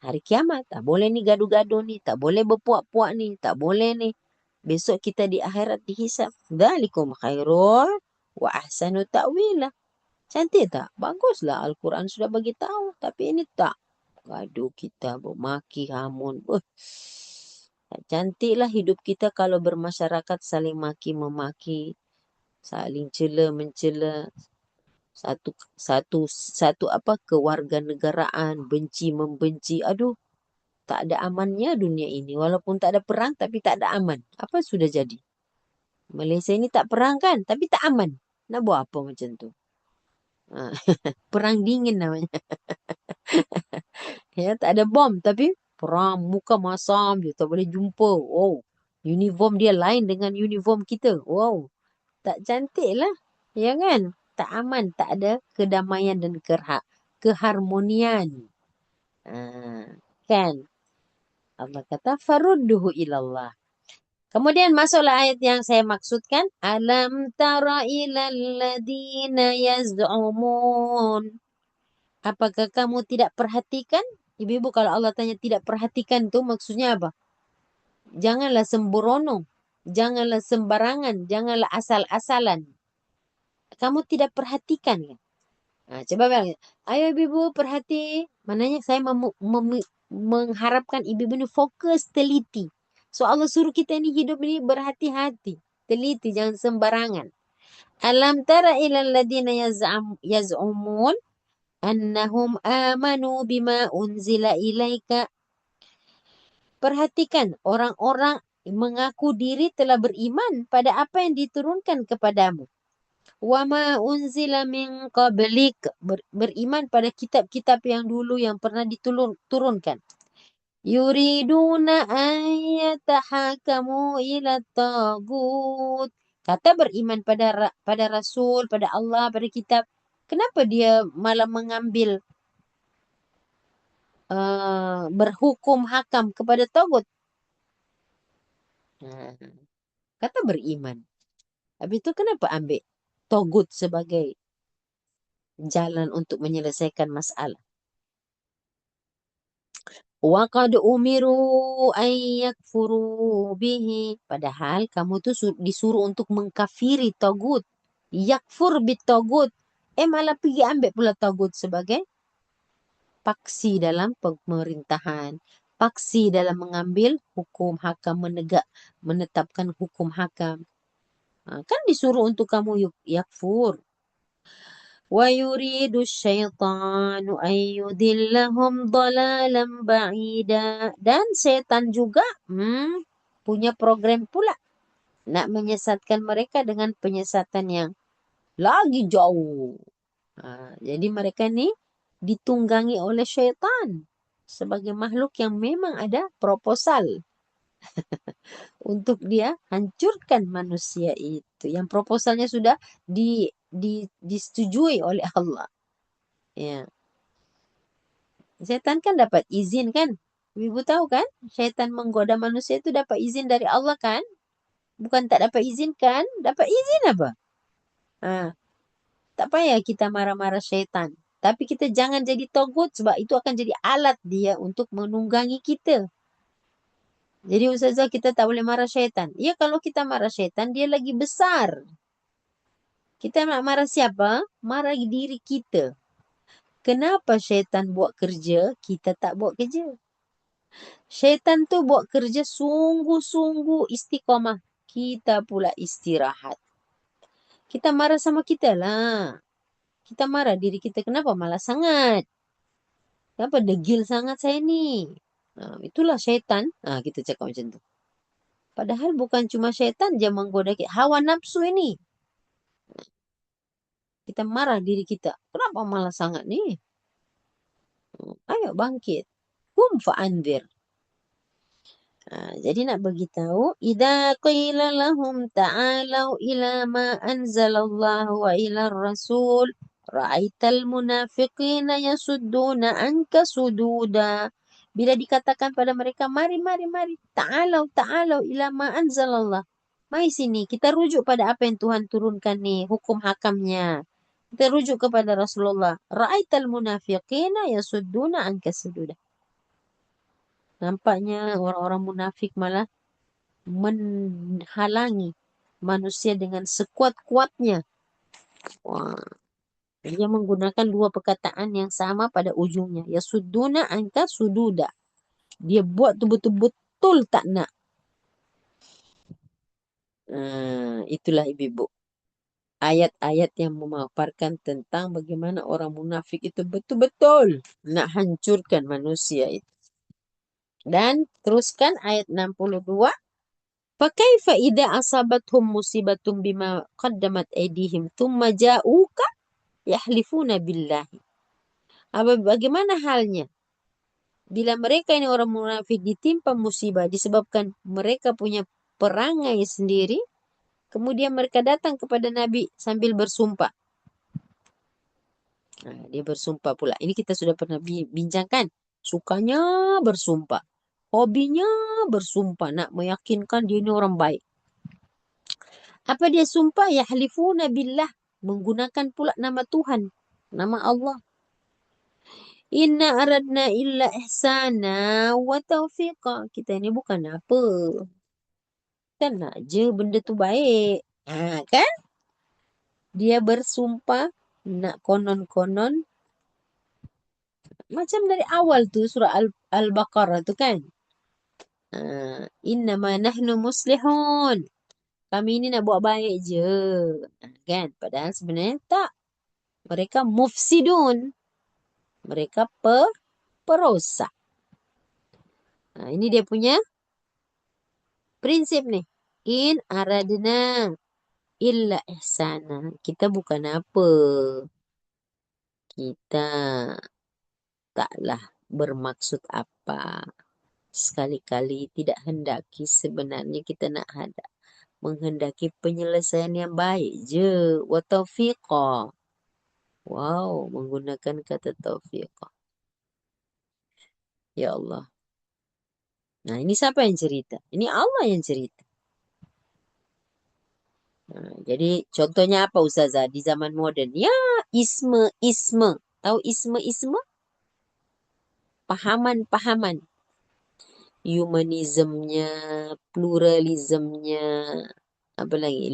Hari kiamat. Tak boleh ni gaduh-gaduh ni. Tak boleh berpuak-puak ni. Tak boleh ni. Besok kita di akhirat dihisap. Dzalikum khairul wa ahsanu ta'wila. Cantik tak? Baguslah Al-Quran sudah bagi tahu. Tapi ini tak. Gaduh kita bermaki hamun. Tak cantiklah hidup kita kalau bermasyarakat saling maki memaki, saling cela mencela, satu apa kewarganegaraan, benci membenci. Aduh, tak ada amannya dunia ini. Walaupun tak ada perang tapi tak ada aman. Apa sudah jadi? Malaysia ini tak perang kan, tapi tak aman. Nak buat apa macam tu? Ah, Perang dingin namanya. Ya, tak ada bom tapi perang muka masam je tak boleh jumpa. Wow. Uniform dia lain dengan uniform kita. Wow. Tak cantik lah. Ya kan? Tak aman, tak ada kedamaian dan keharmonian. Kan? Allah kata farudduhu ilallah. Kemudian masuklah ayat yang saya maksudkan. Alam tara ilal ladina yaz'umun. Apakah kamu tidak perhatikan? Ibu-ibu kalau Allah tanya tidak perhatikan tu maksudnya apa? Janganlah sembrono. Janganlah sembarangan. Janganlah asal-asalan. Kamu tidak perhatikan kan? Coba bilang, ayo ibu-ibu perhati. Maknanya saya mengharapkan ibu-ibu ini fokus, teliti. So Allah suruh kita ini hidup ini berhati-hati. Teliti, jangan sembarangan. Alam tara ilal ladina yaz'umun annahum amanu bima unzila ilaika. Perhatikan orang-orang mengaku diri telah beriman pada apa yang diturunkan kepadamu. Wama unzila min qablik, beriman pada kitab-kitab yang dulu yang pernah diturunkan. Yuriduna ayyatahakamu ila tagut. Kata beriman pada Rasul, pada Allah, pada kitab. Kenapa dia malah mengambil berhukum hakam kepada tagut? Kata beriman. Habis itu kenapa ambil togut sebagai jalan untuk menyelesaikan masalah? Wa qad umiru an yakfuru bihi. Padahal kamu tuh disuruh untuk mengkafiri togut. Yakfur bit togut. Malah pergi ambil pula togut sebagai paksi dalam pemerintahan. Paksi dalam mengambil hukum hakam, menetapkan hukum hakam. Kan disuruh untuk kamu yakfur. Wa yuridu syaitanu an yudillahum dalalan ba'ida. Dan setan juga punya program pula. Nak menyesatkan mereka dengan penyesatan yang lagi jauh. Jadi mereka ni ditunggangi oleh syaitan sebagai makhluk yang memang ada proposal untuk dia hancurkan manusia itu. Yang proposalnya sudah disetujui oleh Allah. Ya. Setan kan dapat izin kan? Ibu tahu kan? Syaitan menggoda manusia itu dapat izin dari Allah kan? Bukan tak dapat izin kan? Dapat izin apa? Ah, tak payah kita marah-marah syaitan. Tapi kita jangan jadi togut sebab itu akan jadi alat dia untuk menunggangi kita. Jadi ustazah kita tak boleh marah syaitan. Ya kalau kita marah syaitan dia lagi besar. Kita nak marah siapa? Marah diri kita. Kenapa syaitan buat kerja, kita tak buat kerja? Syaitan tu buat kerja sungguh-sungguh istiqamah. Kita pula istirahat. Kita marah sama kita lah. Kita marah diri kita. Kenapa malas sangat? Kenapa degil sangat saya ni? Itulah syaitan. Kita cakap macam tu. Padahal bukan cuma syaitan je menggoda kita. Hawa nafsu ini. Kita marah diri kita. Kenapa malas sangat ni? Ayo bangkit. Kum fa'andir. Jadi nak beritahu, idza qila lahum ta'alau ila ma anzalallahu wa ila rasul ra'aital munafiqina yasudduna anka sududa. Bila dikatakan pada mereka, mari, mari, mari, ta'alau ila ma anzalallah. Mari sini, kita rujuk pada apa yang Tuhan turunkan ni, hukum hakamnya. Kita rujuk kepada Rasulullah. Ra'aital munafiqina yasudduna anka sududa. Nampaknya orang-orang munafik malah menghalangi manusia dengan sekuat-kuatnya. Wah, dia menggunakan dua perkataan yang sama pada ujungnya. Ya suduna angka sududa. Dia buat tu betul-betul tak nak. Itulah ibu-ibu. Ayat-ayat yang memaparkan tentang bagaimana orang munafik itu betul-betul nak hancurkan manusia itu. Dan teruskan ayat 62. Fakaifa idza asabathum musibatun bima qaddamat aydihim thumma ja'uka yahlifuna billahi. Bagaimana halnya bila mereka ini orang munafik ditimpa musibah disebabkan mereka punya perangai sendiri, kemudian mereka datang kepada Nabi sambil bersumpah. Dia bersumpah pula. Ini kita sudah pernah bincangkan. Sukanya bersumpah. Hobinya bersumpah nak meyakinkan dia ini orang baik. Apa dia sumpah? Yahlifuna billah. Menggunakan pula nama Tuhan. Nama Allah. Inna aradna illa ihsana wa taufiqa. Kita ini bukan apa. Kita nak je benda tu baik. Kan? Dia bersumpah nak konon-konon. Macam dari awal tu surah Al-Baqarah tu kan. Innama nahnu muslihun. Kami ini nak buat baik je. Kan? Padahal sebenarnya tak. Mereka mufsidun. Mereka perosak. Ini dia punya prinsip ni. In aradna illa ihsana. Kita bukan apa. Kita taklah bermaksud apa. Sekali-kali tidak hendaki sebenarnya kita nak menghendaki penyelesaian yang baik je. Wa taufiqa. Wow, menggunakan kata taufiqa. Ya Allah. Nah, ini siapa yang cerita? Ini Allah yang cerita. Nah, jadi contohnya apa Ustazah di zaman modern? Ya, isme-isme. Tahu isme-isme? Pahaman-pahaman. Humanismnya, pluralismenya, apa lagi?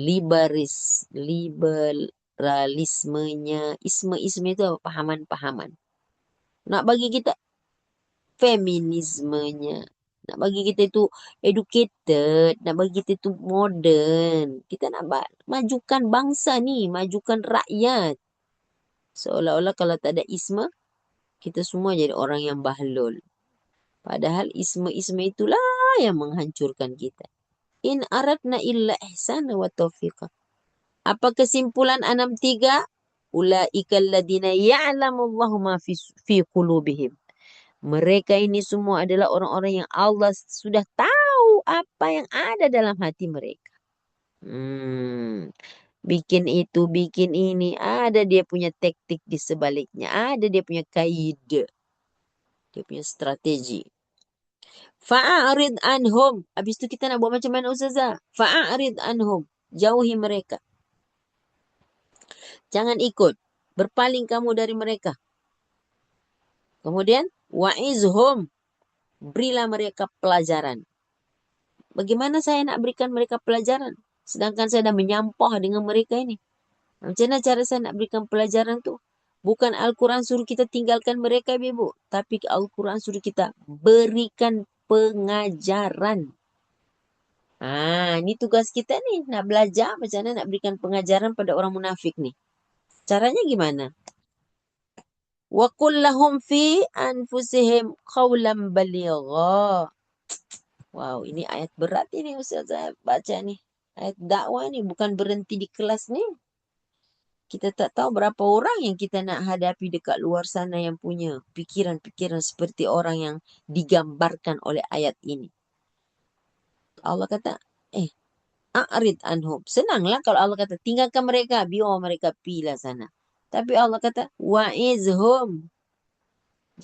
Liberalismenya, isme-isme itu apa? Pahaman-pahaman. Nak bagi kita feminismenya. Nak bagi kita itu educated, nak bagi kita itu modern. Kita nak majukan bangsa ni, majukan rakyat. Seolah-olah kalau tak ada isma, kita semua jadi orang yang bahlul. Padahal isma-isma itulah yang menghancurkan kita. In aradna illa ihsana wa taufiqa. Apa kesimpulan 63? Ulaika alladhina ya'lamu Allahu ma fi qulubihim. Mereka ini semua adalah orang-orang yang Allah sudah tahu apa yang ada dalam hati mereka. Bikin itu, bikin ini. Ada dia punya taktik di sebaliknya. Ada dia punya kaide. Dia punya strategi. Fa'arid anhum. Habis itu kita nak buat macam mana Ustazah? Fa'arid anhum. Jauhi mereka. Jangan ikut. Berpaling kamu dari mereka. Kemudian, wa'izhum. Berilah mereka pelajaran. Bagaimana saya nak berikan mereka pelajaran? Sedangkan saya dah menyampah dengan mereka ini. Macam mana cara saya nak berikan pelajaran tu? Bukan Al-Quran suruh kita tinggalkan mereka, Ibu. Tapi Al-Quran suruh kita berikan pengajaran. Ini tugas kita nih. Nak belajar macam mana nak berikan pengajaran pada orang munafik nih. Caranya gimana? Wa qul lahum fi anfusihim qawlan baligha. Wow, ini ayat berat ini Ustaz saya baca nih. Ayat dakwah ini bukan berhenti di kelas nih. Kita tak tahu berapa orang yang kita nak hadapi dekat luar sana yang punya pikiran-pikiran seperti orang yang digambarkan oleh ayat ini. Allah kata, a'rid anhum. Senanglah kalau Allah kata, tinggalkan mereka, biar mereka pilih sana. Tapi Allah kata, wa'izhum.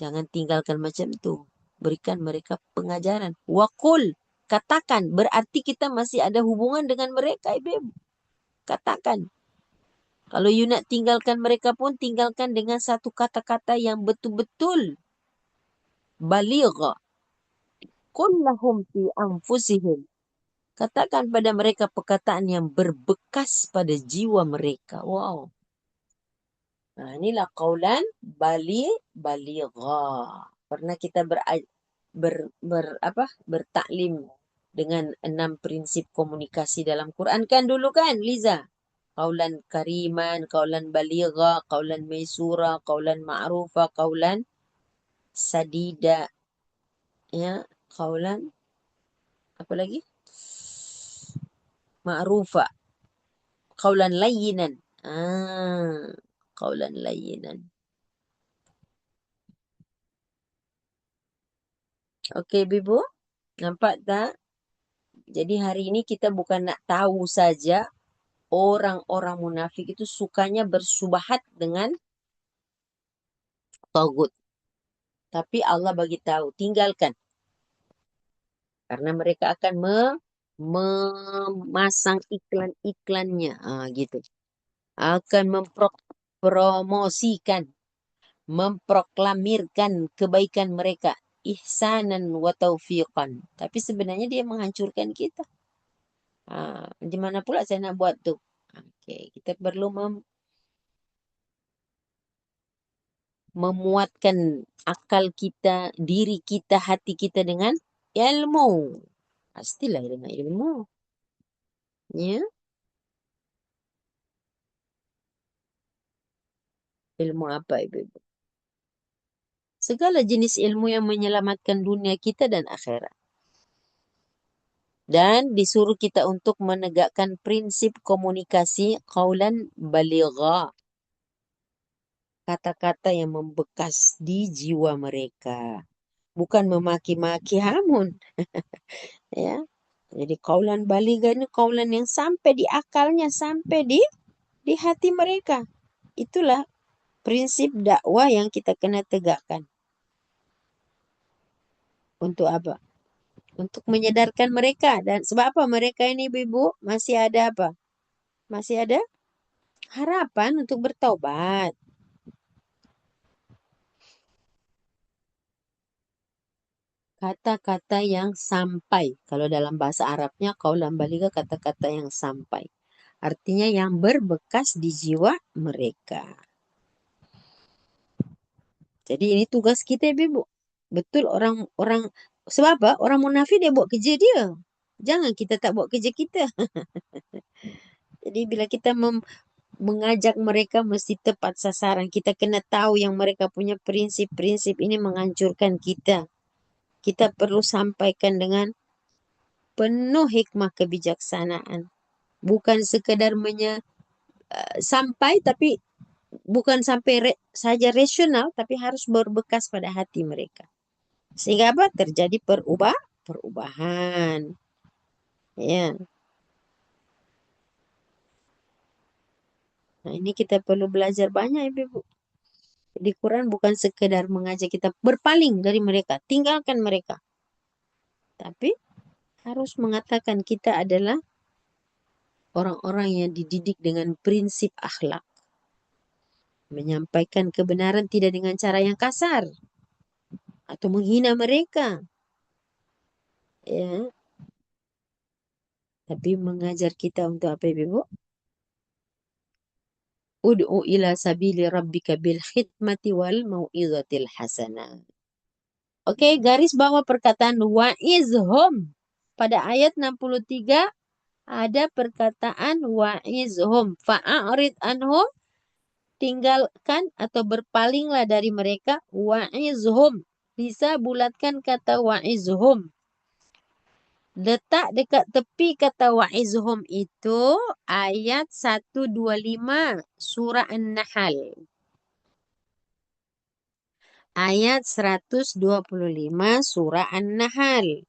Jangan tinggalkan macam tu. Berikan mereka pengajaran. Waqul. Katakan. Berarti kita masih ada hubungan dengan mereka, Ibu. Katakan. Kalau you nak tinggalkan mereka pun, tinggalkan dengan satu kata-kata yang betul-betul baligha. Qul lahum fi anfusihim. Katakan pada mereka perkataan yang berbekas pada jiwa mereka. Wow. Nah, inilah qaulan baligha. Pernah kita bertaklim dengan 6 prinsip komunikasi dalam Quran kan dulu kan, Liza? Qaulan kariman, qaulan baligha, qaulan maisura, qaulan ma'rufa, qaulan sadida. Ya, qaulan apa lagi? Ma'rufa, qaulan layyinan. Qaulan layyinan. Okey, Bibu. Nampak tak? Jadi hari ini kita bukan nak tahu saja orang-orang munafik itu sukanya bersubahat dengan tagut. Tapi Allah bagi tahu, tinggalkan. Karena mereka akan memasang iklan-iklannya. Gitu. Akan mempromosikan, memproklamirkan kebaikan mereka. Ihsanan wa taufiqan. Tapi sebenarnya dia menghancurkan kita. Di mana pula saya nak buat tu? Okey, kita perlu memuatkan akal kita, diri kita, hati kita dengan ilmu. Pastilah dengan ilmu. Ya, ilmu apa ibu-ibu? Segala jenis ilmu yang menyelamatkan dunia kita dan akhirat. Dan disuruh kita untuk menegakkan prinsip komunikasi qaulan baligha. Kata-kata yang membekas di jiwa mereka. Bukan memaki-maki hamun. Ya. Jadi qaulan baligha ini qaulan yang sampai di akalnya, sampai di hati mereka. Itulah prinsip dakwah yang kita kena tegakkan. Untuk apa? Untuk menyadarkan mereka. Dan sebab apa mereka ini ibu masih ada apa? Masih ada harapan untuk bertaubat. Kata-kata yang sampai. Kalau dalam bahasa Arabnya, qaulan baligha, kata-kata yang sampai. Artinya yang berbekas di jiwa mereka. Jadi ini tugas kita, Ibu. Betul orang-orang, sebab apa? Orang munafik dia buat kerja dia. Jangan kita tak buat kerja kita. Jadi bila kita mengajak mereka mesti tepat sasaran. Kita kena tahu yang mereka punya prinsip-prinsip ini menghancurkan kita. Kita perlu sampaikan dengan penuh hikmah kebijaksanaan. Bukan sekedar sampai tapi bukan sampai saja rasional tapi harus berbekas pada hati mereka. Sehingga apa? Terjadi perubahan. Ya. Nah, ini kita perlu belajar banyak, Ibu. Di Quran bukan sekedar mengajak kita berpaling dari mereka, tinggalkan mereka. Tapi harus mengatakan kita adalah orang-orang yang dididik dengan prinsip akhlak. Menyampaikan kebenaran tidak dengan cara yang kasar atau menghina mereka. Ya, tapi mengajar kita untuk apa, Ibu? Ud'u ila sabili rabbika bil khidmati wal mau'izatil hasanah. Oke, garis bawah perkataan wa'izhum. Pada ayat 63 ada perkataan wa'izhum. Fa'arid anhum, tinggalkan atau berpalinglah dari mereka. Wa'izhum. Bisa bulatkan kata wa'izhum. Letak dekat tepi kata wa'izhum itu ayat 125 surah An-Nahl. Ayat 125 surah An-Nahl.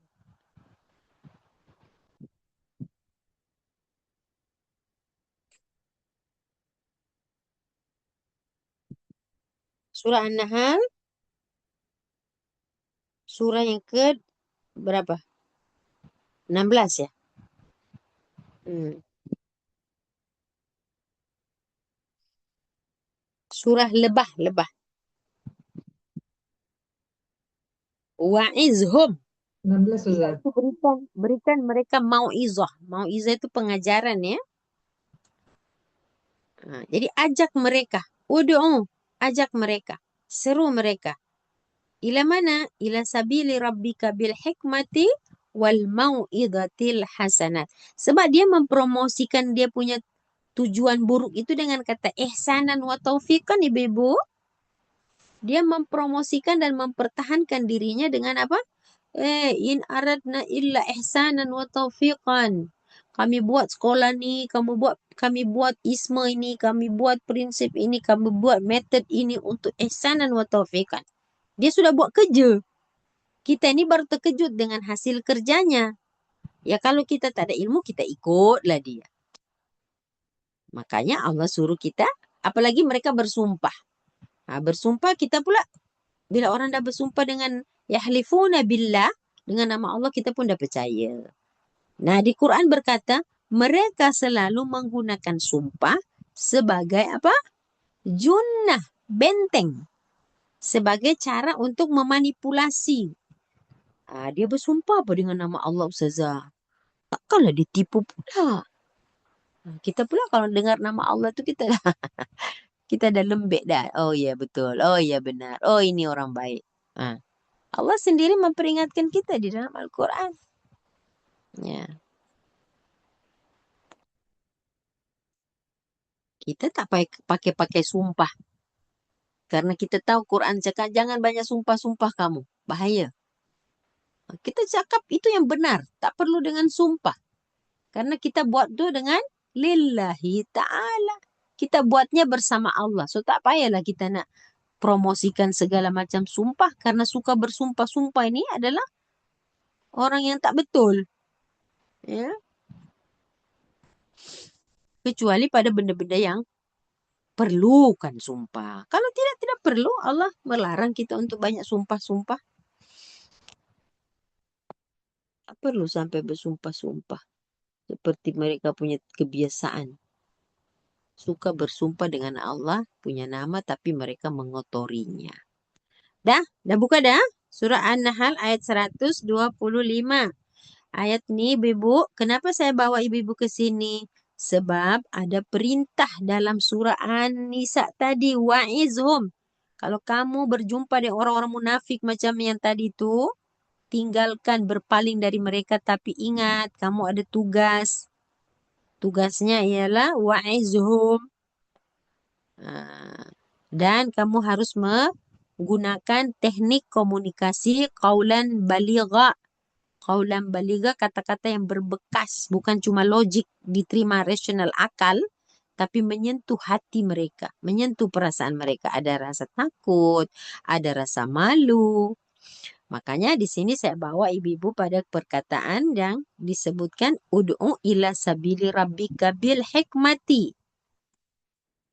Surah An-Nahl, surah yang ke berapa? 16 ya? Hmm. Surah Lebah, Lebah. Wa'izhum. 16 Kita Ustaz. itu berikan mereka mau'izah. Mau'izah itu pengajaran ya. Jadi ajak mereka. Udu'u. Ajak mereka. Seru mereka. Ila mana? Ila sabili rabbika bil hikmati wal mau'izatil hasanat. Sebab dia mempromosikan dia punya tujuan buruk itu dengan kata ihsanan wa taufiqan, ibu-ibu. Dia mempromosikan dan mempertahankan dirinya dengan apa? In aradna illa ihsanan wa taufiqan. Kami buat sekolah ni, kami buat isma ini, kami buat prinsip ini, kami buat metode ini untuk ihsanan wa taufiqan. Dia sudah buat kerja. Kita ini baru terkejut dengan hasil kerjanya. Ya kalau kita tak ada ilmu, kita ikutlah dia. Makanya Allah suruh kita, apalagi mereka bersumpah. Bersumpah kita pula, bila orang dah bersumpah dengan yahlifuna billah, dengan nama Allah kita pun dah percaya. Nah di Quran berkata, mereka selalu menggunakan sumpah sebagai apa? Junnah, benteng. Sebagai cara untuk memanipulasi. Dia bersumpah apa dengan nama Allah, Ustazah? Takkanlah ditipu pula. Kita pula kalau dengar nama Allah tu kita dah lembek dah. Oh ya betul. Oh ya benar. Oh ini orang baik. Ah, Allah sendiri memperingatkan kita di dalam Al-Quran. Ya, kita tak pakai sumpah. Karena kita tahu Quran cakap jangan banyak sumpah-sumpah kamu. Bahaya. Kita cakap itu yang benar. Tak perlu dengan sumpah. Karena kita buat tu dengan lillahi ta'ala. Kita buatnya bersama Allah. So tak payahlah kita nak promosikan segala macam sumpah. Karena suka bersumpah-sumpah ini adalah orang yang tak betul. Ya. Kecuali pada benda-benda yang perlukan sumpah. Kalau tidak perlu, Allah melarang kita untuk banyak sumpah-sumpah. Tak perlu sampai bersumpah-sumpah. Seperti mereka punya kebiasaan. suka bersumpah dengan Allah punya nama tapi mereka mengotorinya. Dah buka dah. Surah An-Nahl ayat 125. Ayat ini Ibu, kenapa saya bawa Ibu ke sini? Sebab ada perintah dalam surah An-Nisa tadi, wa'izhum. Kalau kamu berjumpa dengan orang-orang munafik macam yang tadi itu, tinggalkan berpaling dari mereka tapi ingat kamu ada tugas. Tugasnya ialah wa'izhum. Ah, dan kamu harus menggunakan teknik komunikasi qaulan baligha. Qaulan baligha kata-kata yang berbekas, bukan cuma logik diterima rasional akal, tapi menyentuh hati mereka, menyentuh perasaan mereka. Ada rasa takut, ada rasa malu. Makanya di sini saya bawa ibu-ibu pada perkataan yang disebutkan ud'u ila sabili rabbika bil hikmati.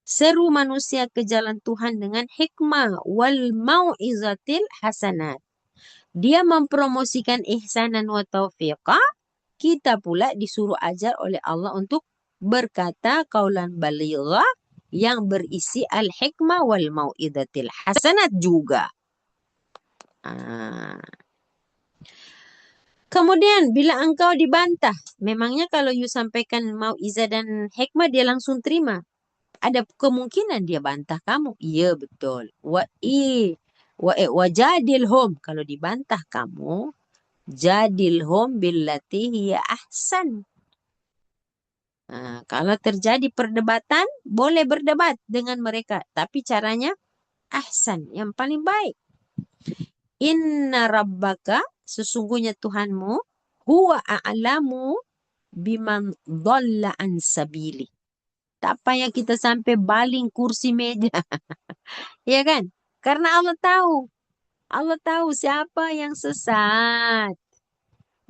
Seru manusia ke jalan Tuhan dengan hikmah wal mau'izatil hasanat. Dia mempromosikan ihsanan wa taufiqa, kita pula disuruh ajar oleh Allah untuk berkata qaulan baligha yang berisi al-hikmah wal mau'izatil hasanat juga. Ah. Kemudian bila engkau dibantah, memangnya kalau you sampaikan mau'izah dan hikmah dia langsung terima? Ada kemungkinan dia bantah kamu. Iya betul. Wajadilhum. Kalau dibantah kamu, jadilhum billati hiya ahsan. Nah, kalau terjadi perdebatan, boleh berdebat dengan mereka. Tapi caranya ahsan, yang paling baik. Inna rabbaka, sesungguhnya Tuhanmu, huwa a'lamu biman dhalla an sabili. Tak payah kita sampai baling kursi meja. Ya kan? Karena Allah tahu. Allah tahu siapa yang sesat.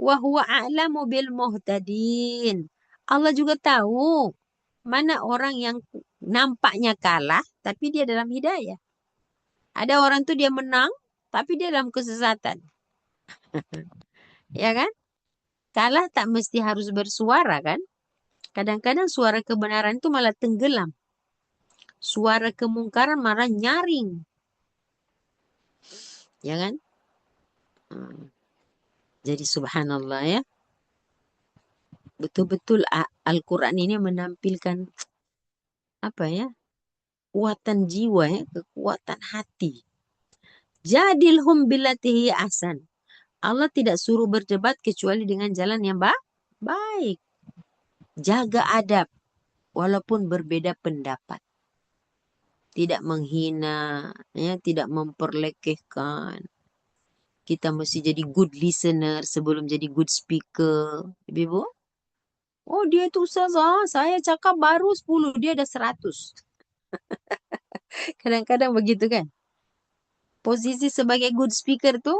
Wa huwa a'lamu bil muhtadin. Allah juga tahu mana orang yang nampaknya kalah tapi dia dalam hidayah. Ada orang tuh dia menang tapi dia dalam kesesatan. Ya kan? Kalah tak mesti harus bersuara kan? Kadang-kadang suara kebenaran itu malah tenggelam. Suara kemungkaran malah nyaring. Ya kan? Hmm. Jadi subhanallah ya. Betul-betul Al-Quran ini menampilkan apa ya? Kekuatan jiwa ya, kekuatan hati. Jadilhum billatihi ahsan. Allah tidak suruh berdebat kecuali dengan jalan yang baik. Jaga adab walaupun berbeda pendapat. Tidak menghina, ya, tidak memperlekehkan. Kita mesti jadi good listener sebelum jadi good speaker. Ibu, oh dia itu ustazah, saya cakap baru 10, dia ada 100. Kadang-kadang begitu kan. Posisi sebagai good speaker tuh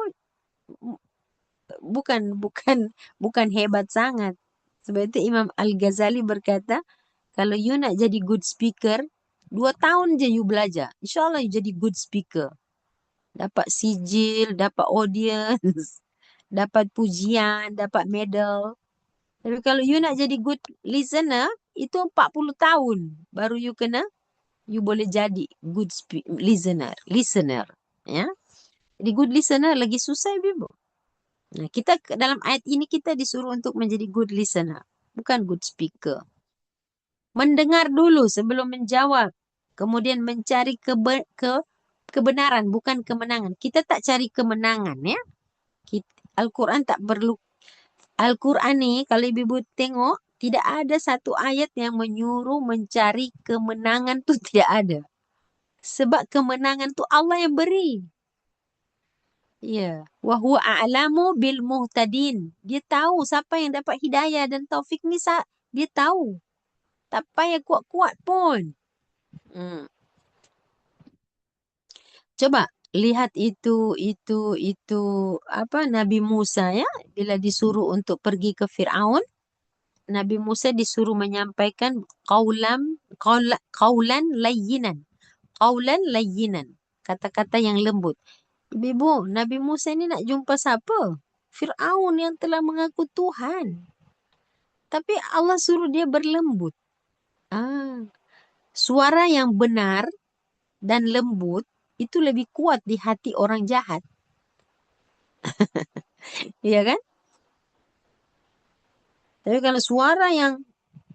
bukan bukan bukan hebat sangat. Sebab itu Imam Al-Ghazali berkata, kalau you nak jadi good speaker, 2 tahun je you belajar. InsyaAllah you jadi good speaker. Dapat sijil, dapat audience, dapat pujian, dapat medal. Tapi kalau you nak jadi good listener, itu 40 tahun baru you boleh jadi good listener. Ya. Jadi good listener lagi susah, Ibu. Nah, kita dalam ayat ini kita disuruh untuk menjadi good listener, bukan good speaker. Mendengar dulu sebelum menjawab. Kemudian mencari kebenaran, bukan kemenangan. Kita tak cari kemenangan ya. Al-Quran tak perlu. Al-Quran ni kalau ibu tengok, tidak ada satu ayat yang menyuruh mencari kemenangan tu tidak ada. Sebab kemenangan tu Allah yang beri. Ya, wa huwa a'lamu bil muhtadin. Dia tahu siapa yang dapat hidayah dan taufik ni dia tahu. Tak payah kuat-kuat pun. Hmm. Coba lihat itu apa Nabi Musa ya, bila disuruh untuk pergi ke Firaun, Nabi Musa disuruh menyampaikan qaulan layyinan. Qaulan layyinan. Kata-kata yang lembut. Ibu, Nabi Musa ini nak jumpa siapa? Firaun yang telah mengaku Tuhan. Tapi Allah suruh dia berlembut. Ah, Suara yang benar dan lembut itu lebih kuat di hati orang jahat. Iya kan? Tapi kalau suara yang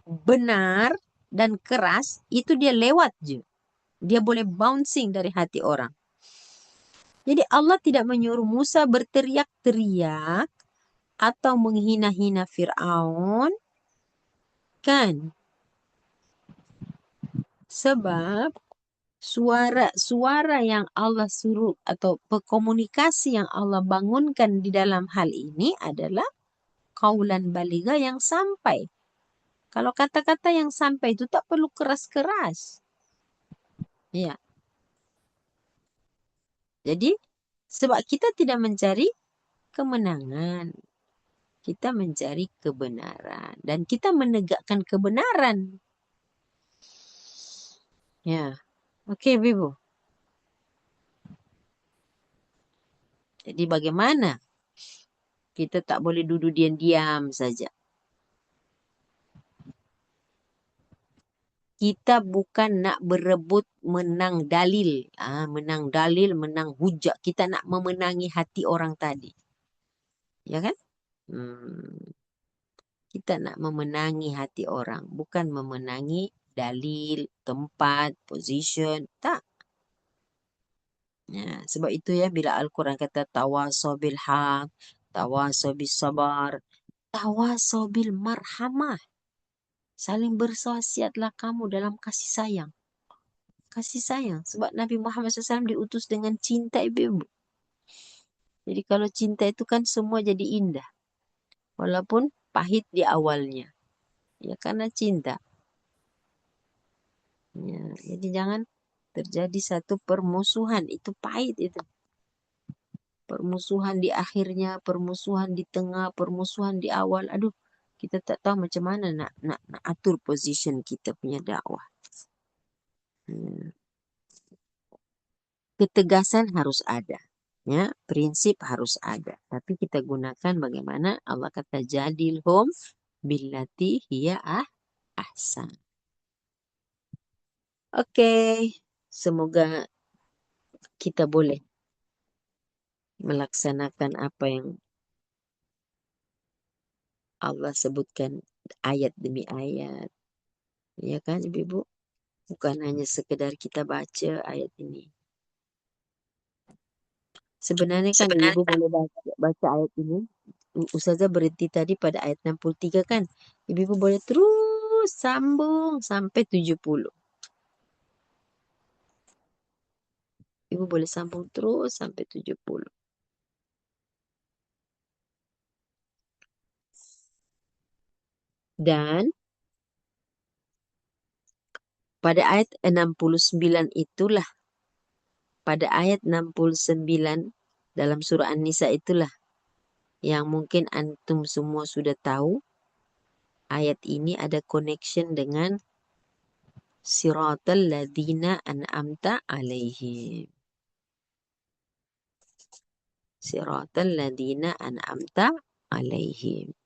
benar dan keras, itu dia lewat je. Dia boleh bouncing dari hati orang. Jadi Allah tidak menyuruh Musa berteriak-teriak atau menghina-hina Fir'aun, kan? Sebab suara-suara yang Allah suruh atau komunikasi yang Allah bangunkan di dalam hal ini adalah qaulan baligha yang sampai. Kalau kata-kata yang sampai itu tak perlu keras-keras. Ya. Jadi sebab kita tidak mencari kemenangan, kita mencari kebenaran dan kita menegakkan kebenaran. Ya. Oke, Bibu. Jadi bagaimana? Kita tak boleh duduk diam-diam saja. Kita bukan nak berebut menang dalil. Menang dalil, menang hujah. Kita nak memenangi hati orang tadi. Ya kan? Kita nak memenangi hati orang. Bukan memenangi dalil, tempat, position. Tak. Ya, sebab itu ya bila Al-Quran kata tawasaw bil haq, tawasaw bis sabar, tawasaw bil marhamah. Saling berwasiatlah kamu dalam kasih sayang. Kasih sayang. Sebab Nabi Muhammad SAW diutus dengan cinta ibu-ibu. Jadi kalau cinta itu kan semua jadi indah. Walaupun pahit di awalnya. Ya karena cinta. Ya, jadi jangan terjadi satu permusuhan. Itu pahit itu. Permusuhan di akhirnya, permusuhan di tengah, permusuhan di awal. Aduh, kita tak tahu macam mana nak atur position kita punya dakwah. Ketegasan harus ada. Ya, prinsip harus ada. Tapi kita gunakan bagaimana Allah kata jadilhum billati hiya ahsan. Oke, semoga kita boleh melaksanakan apa yang Allah sebutkan ayat demi ayat. Ya kan, Ibu? Bukan hanya sekedar kita baca ayat ini. Sebenarnya kan Ibu boleh baca ayat ini. Ustazah berhenti tadi pada ayat 63 kan. Ibu boleh terus sambung sampai 70. Ibu boleh sambung terus sampai 70. Dan pada ayat 69 itulah, pada ayat 69 dalam surah An-Nisa itulah yang mungkin antum semua sudah tahu. Ayat ini ada connection dengan siratal ladzina an'amta alaihim. Siratal ladzina an'amta alaihim.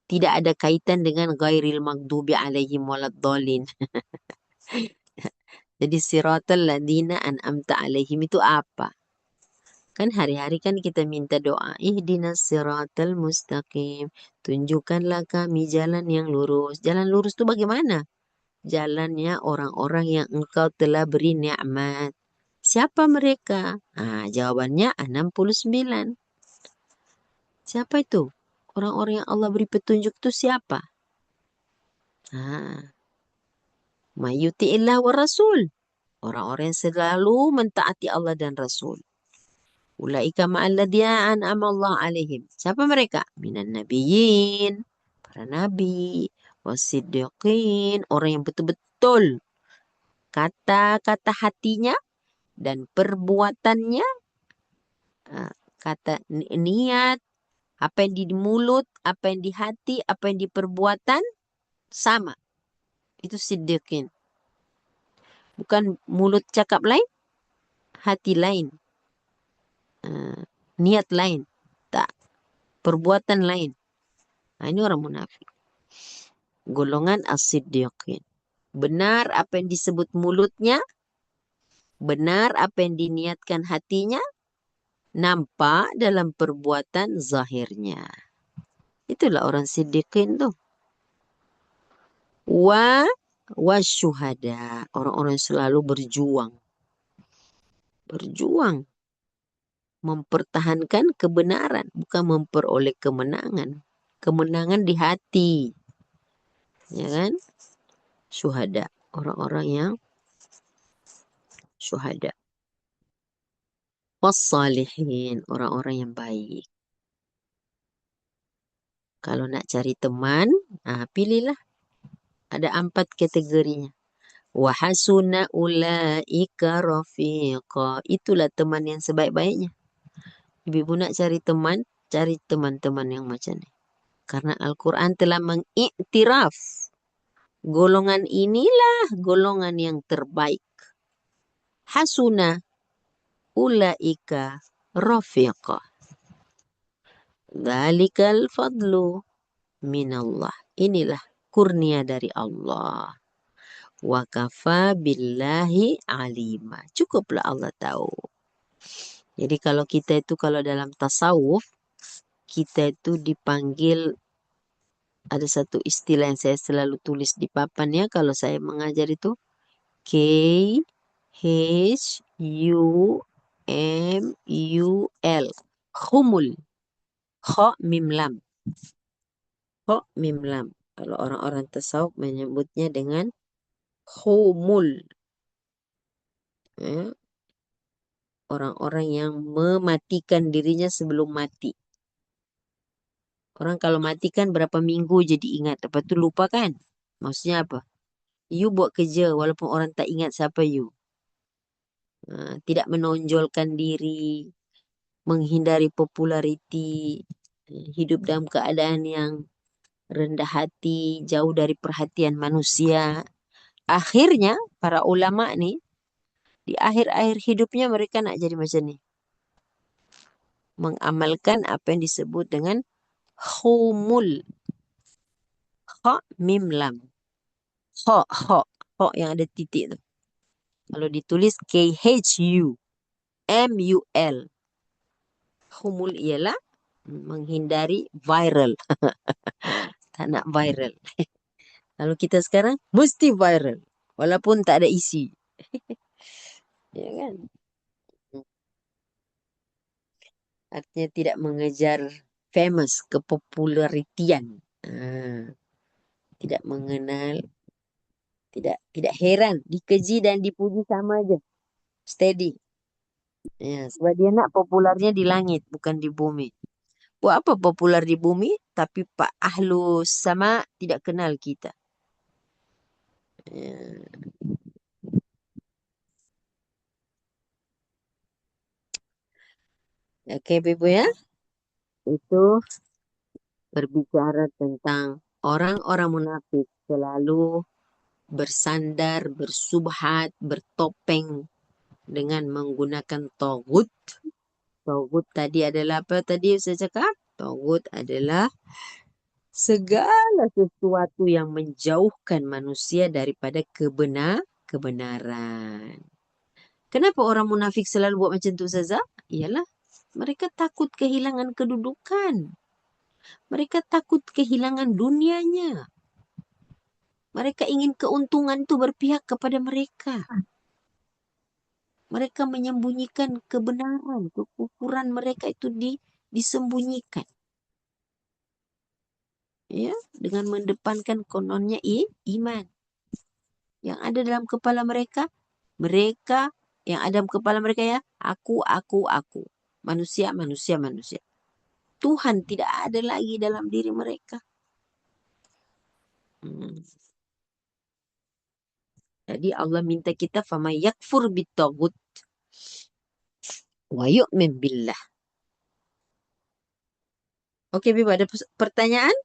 Tidak ada kaitan dengan ghairil maghdubi alaihim waladdallin. Jadi siratal ladzina an'amta alaihim itu apa? Kan hari-hari kan kita minta doa, ihdinas siratal mustaqim. Tunjukkanlah kami jalan yang lurus. Jalan lurus itu bagaimana? Jalannya orang-orang yang engkau telah beri nikmat. Siapa mereka? Jawabannya 69. Siapa itu? Orang-orang yang Allah beri petunjuk itu siapa? Mayuti'illah wa rasul. Orang-orang yang selalu mentaati Allah dan Rasul. Ulaika ma'alladzina an'ama Allah alaihim. Siapa mereka? Minan nabiyyin, para nabi, wasiddiqin, orang yang betul-betul kata-kata hatinya dan perbuatannya, kata niat, apa yang di mulut, apa yang di hati, apa yang di perbuatan sama. Itu siddiqin. Bukan mulut cakap lain, hati lain, niat lain, tak, perbuatan lain. Ini orang munafik. golongan as-siddiqin. Benar apa yang disebut mulutnya, benar apa yang diniatkan hatinya, nampak dalam perbuatan zahirnya. Itulah orang siddiqin tuh. Wa syuhada, orang-orang yang selalu berjuang. Berjuang mempertahankan kebenaran, bukan memperoleh kemenangan. Kemenangan di hati. Ya kan? Syuhada, orang-orang yang syuhada. Wassalihin, orang-orang yang baik. Kalau nak cari teman, pilihlah. Ada 4 kategorinya. Wahasuna ulaika rafiqa. Itulah teman yang sebaik-baiknya. Ibu nak cari teman, cari teman-teman yang macam ni. Karena Al-Quran telah mengiktiraf. Golongan inilah golongan yang terbaik. Hasuna ulaika rafiqa. Dzalikal fadlu minallah. Inilah kurnia dari Allah. Wa kafa billahi alima. Cukuplah Allah tahu. Jadi kalau kita itu kalau dalam tasawuf, kita itu dipanggil, ada satu istilah yang saya selalu tulis di papan ya kalau saya mengajar itu, K H U M U L. Khumul. Kha mim lam. Kha mim lam. Kalau orang-orang tasawuf menyebutnya dengan khumul. Ya. Orang-orang yang mematikan dirinya sebelum mati. Orang kalau mati kan berapa minggu jadi ingat. Lepas tu lupa kan? Maksudnya apa? You buat kerja walaupun orang tak ingat siapa you. Tidak menonjolkan diri, menghindari populariti, hidup dalam keadaan yang rendah hati, jauh dari perhatian manusia. Akhirnya para ulama ni di akhir-akhir hidupnya mereka nak jadi macam ni. Mengamalkan apa yang disebut dengan khumul. Kha mim lam. Kha yang ada titik tu. Kalau ditulis KHUMUL. Khumul ialah menghindari viral. Tak nak viral. Kalau kita sekarang mesti viral. Walaupun tak ada isi. Ya kan? Artinya tidak mengejar famous, kepopularitian. Tidak mengenal, tidak heran. Dikeji dan dipuji sama aja. Steady. Ya, sebab dia nak popularnya di langit, bukan di bumi. Buat apa popular di bumi, tapi Pak Ahlus sama tidak kenal kita. Ya. Oke, Ibu ya. Itu berbicara tentang orang-orang munafik selalu bersandar, bersubhat, bertopeng dengan menggunakan togut. Togut tadi adalah apa tadi saya cakap? Togut adalah segala sesuatu yang menjauhkan manusia daripada kebenaran. Kenapa orang munafik selalu buat macam tu, Ustazah? Ialah mereka takut kehilangan kedudukan. Mereka takut kehilangan dunianya. Mereka ingin keuntungan itu berpihak kepada mereka. Mereka menyembunyikan kebenaran, kekufuran mereka itu disembunyikan. Ya, dengan mendepankan kononnya iman. Yang ada dalam kepala mereka yang ada dalam kepala mereka ya, aku. Manusia. Tuhan tidak ada lagi dalam diri mereka. Jadi Allah minta kita fama yakfur bitagut wa yu'min billah. Oke, Bibi, ada pertanyaan?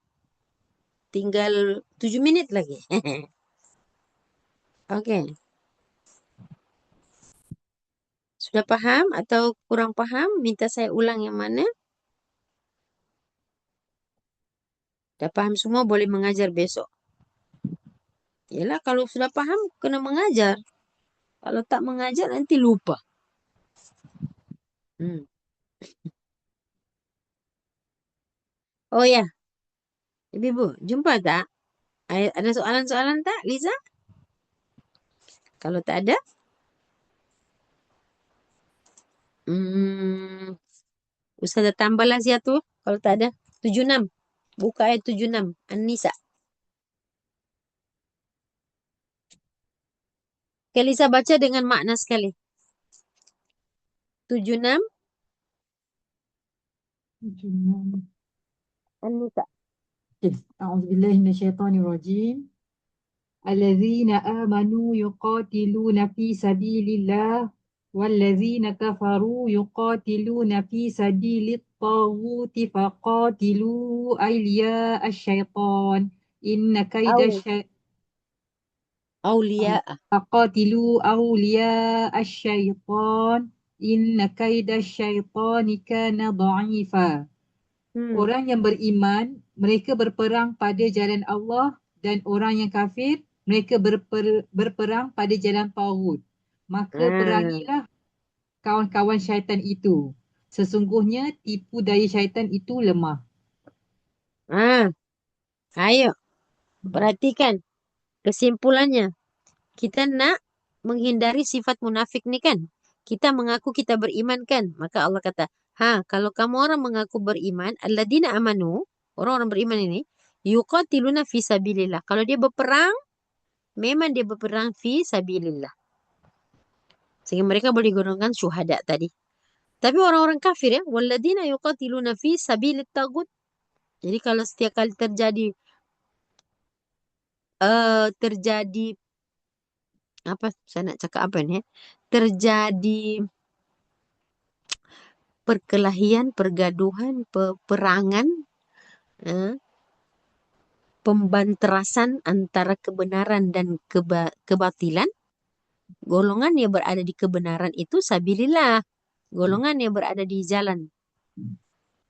Tinggal 7 menit lagi. Oke. Sudah paham atau kurang paham? Minta saya ulang yang mana? Dah paham semua boleh mengajar besok. Yalah, kalau sudah paham, kena mengajar. Kalau tak mengajar, nanti lupa. Hmm. Oh ya, Ibu, jumpa tak? Ada soalan-soalan tak, Liza? Kalau tak ada, hmm, Ustazah tambahlah satu. Kalau tak ada, 76. Buka ayat 76. An-Nisa. Kelisa baca dengan makna sekali. 76 Junam. An-Nisa. Okay. A'udzubillahi minasyaitonirrajim. Allazina amanu yuqatiluna fi sabilillah wallazina kafaru yuqatiluna fi sabilit taghuti faqatilu awliya asyaitan inna kaida Au. Aulia'a. faqatilu awliya asyaitan inna kaida syaitani kana dha'ifa. Hmm. Orang yang beriman, mereka berperang pada jalan Allah, dan orang yang kafir, mereka berperang pada jalan Taghut. Maka Ah. perangilah kawan-kawan syaitan itu. Sesungguhnya tipu daya syaitan itu lemah. Ah. Ayo, perhatikan kesimpulannya. Kita nak menghindari sifat munafik nih kan. Kita mengaku kita beriman kan. Maka Allah kata, kalau kamu orang mengaku beriman, alladzina amanu, orang-orang beriman ini, yuqatiluna fi sabilillah. Kalau dia berperang, memang dia berperang fi sabilillah. Sehingga mereka boleh golongan syuhada tadi. Tapi orang-orang kafir ya, walladzina yuqatiluna fi sabilit tagut. Jadi kalau setiap kali terjadi apa saya nak cakap apa ni? Terjadi perkelahian, pergaduhan, peperangan, eh, pembanterasan antara kebenaran dan kebatilan. Golongan yang berada di kebenaran itu sabilillah. Golongan yang berada di jalan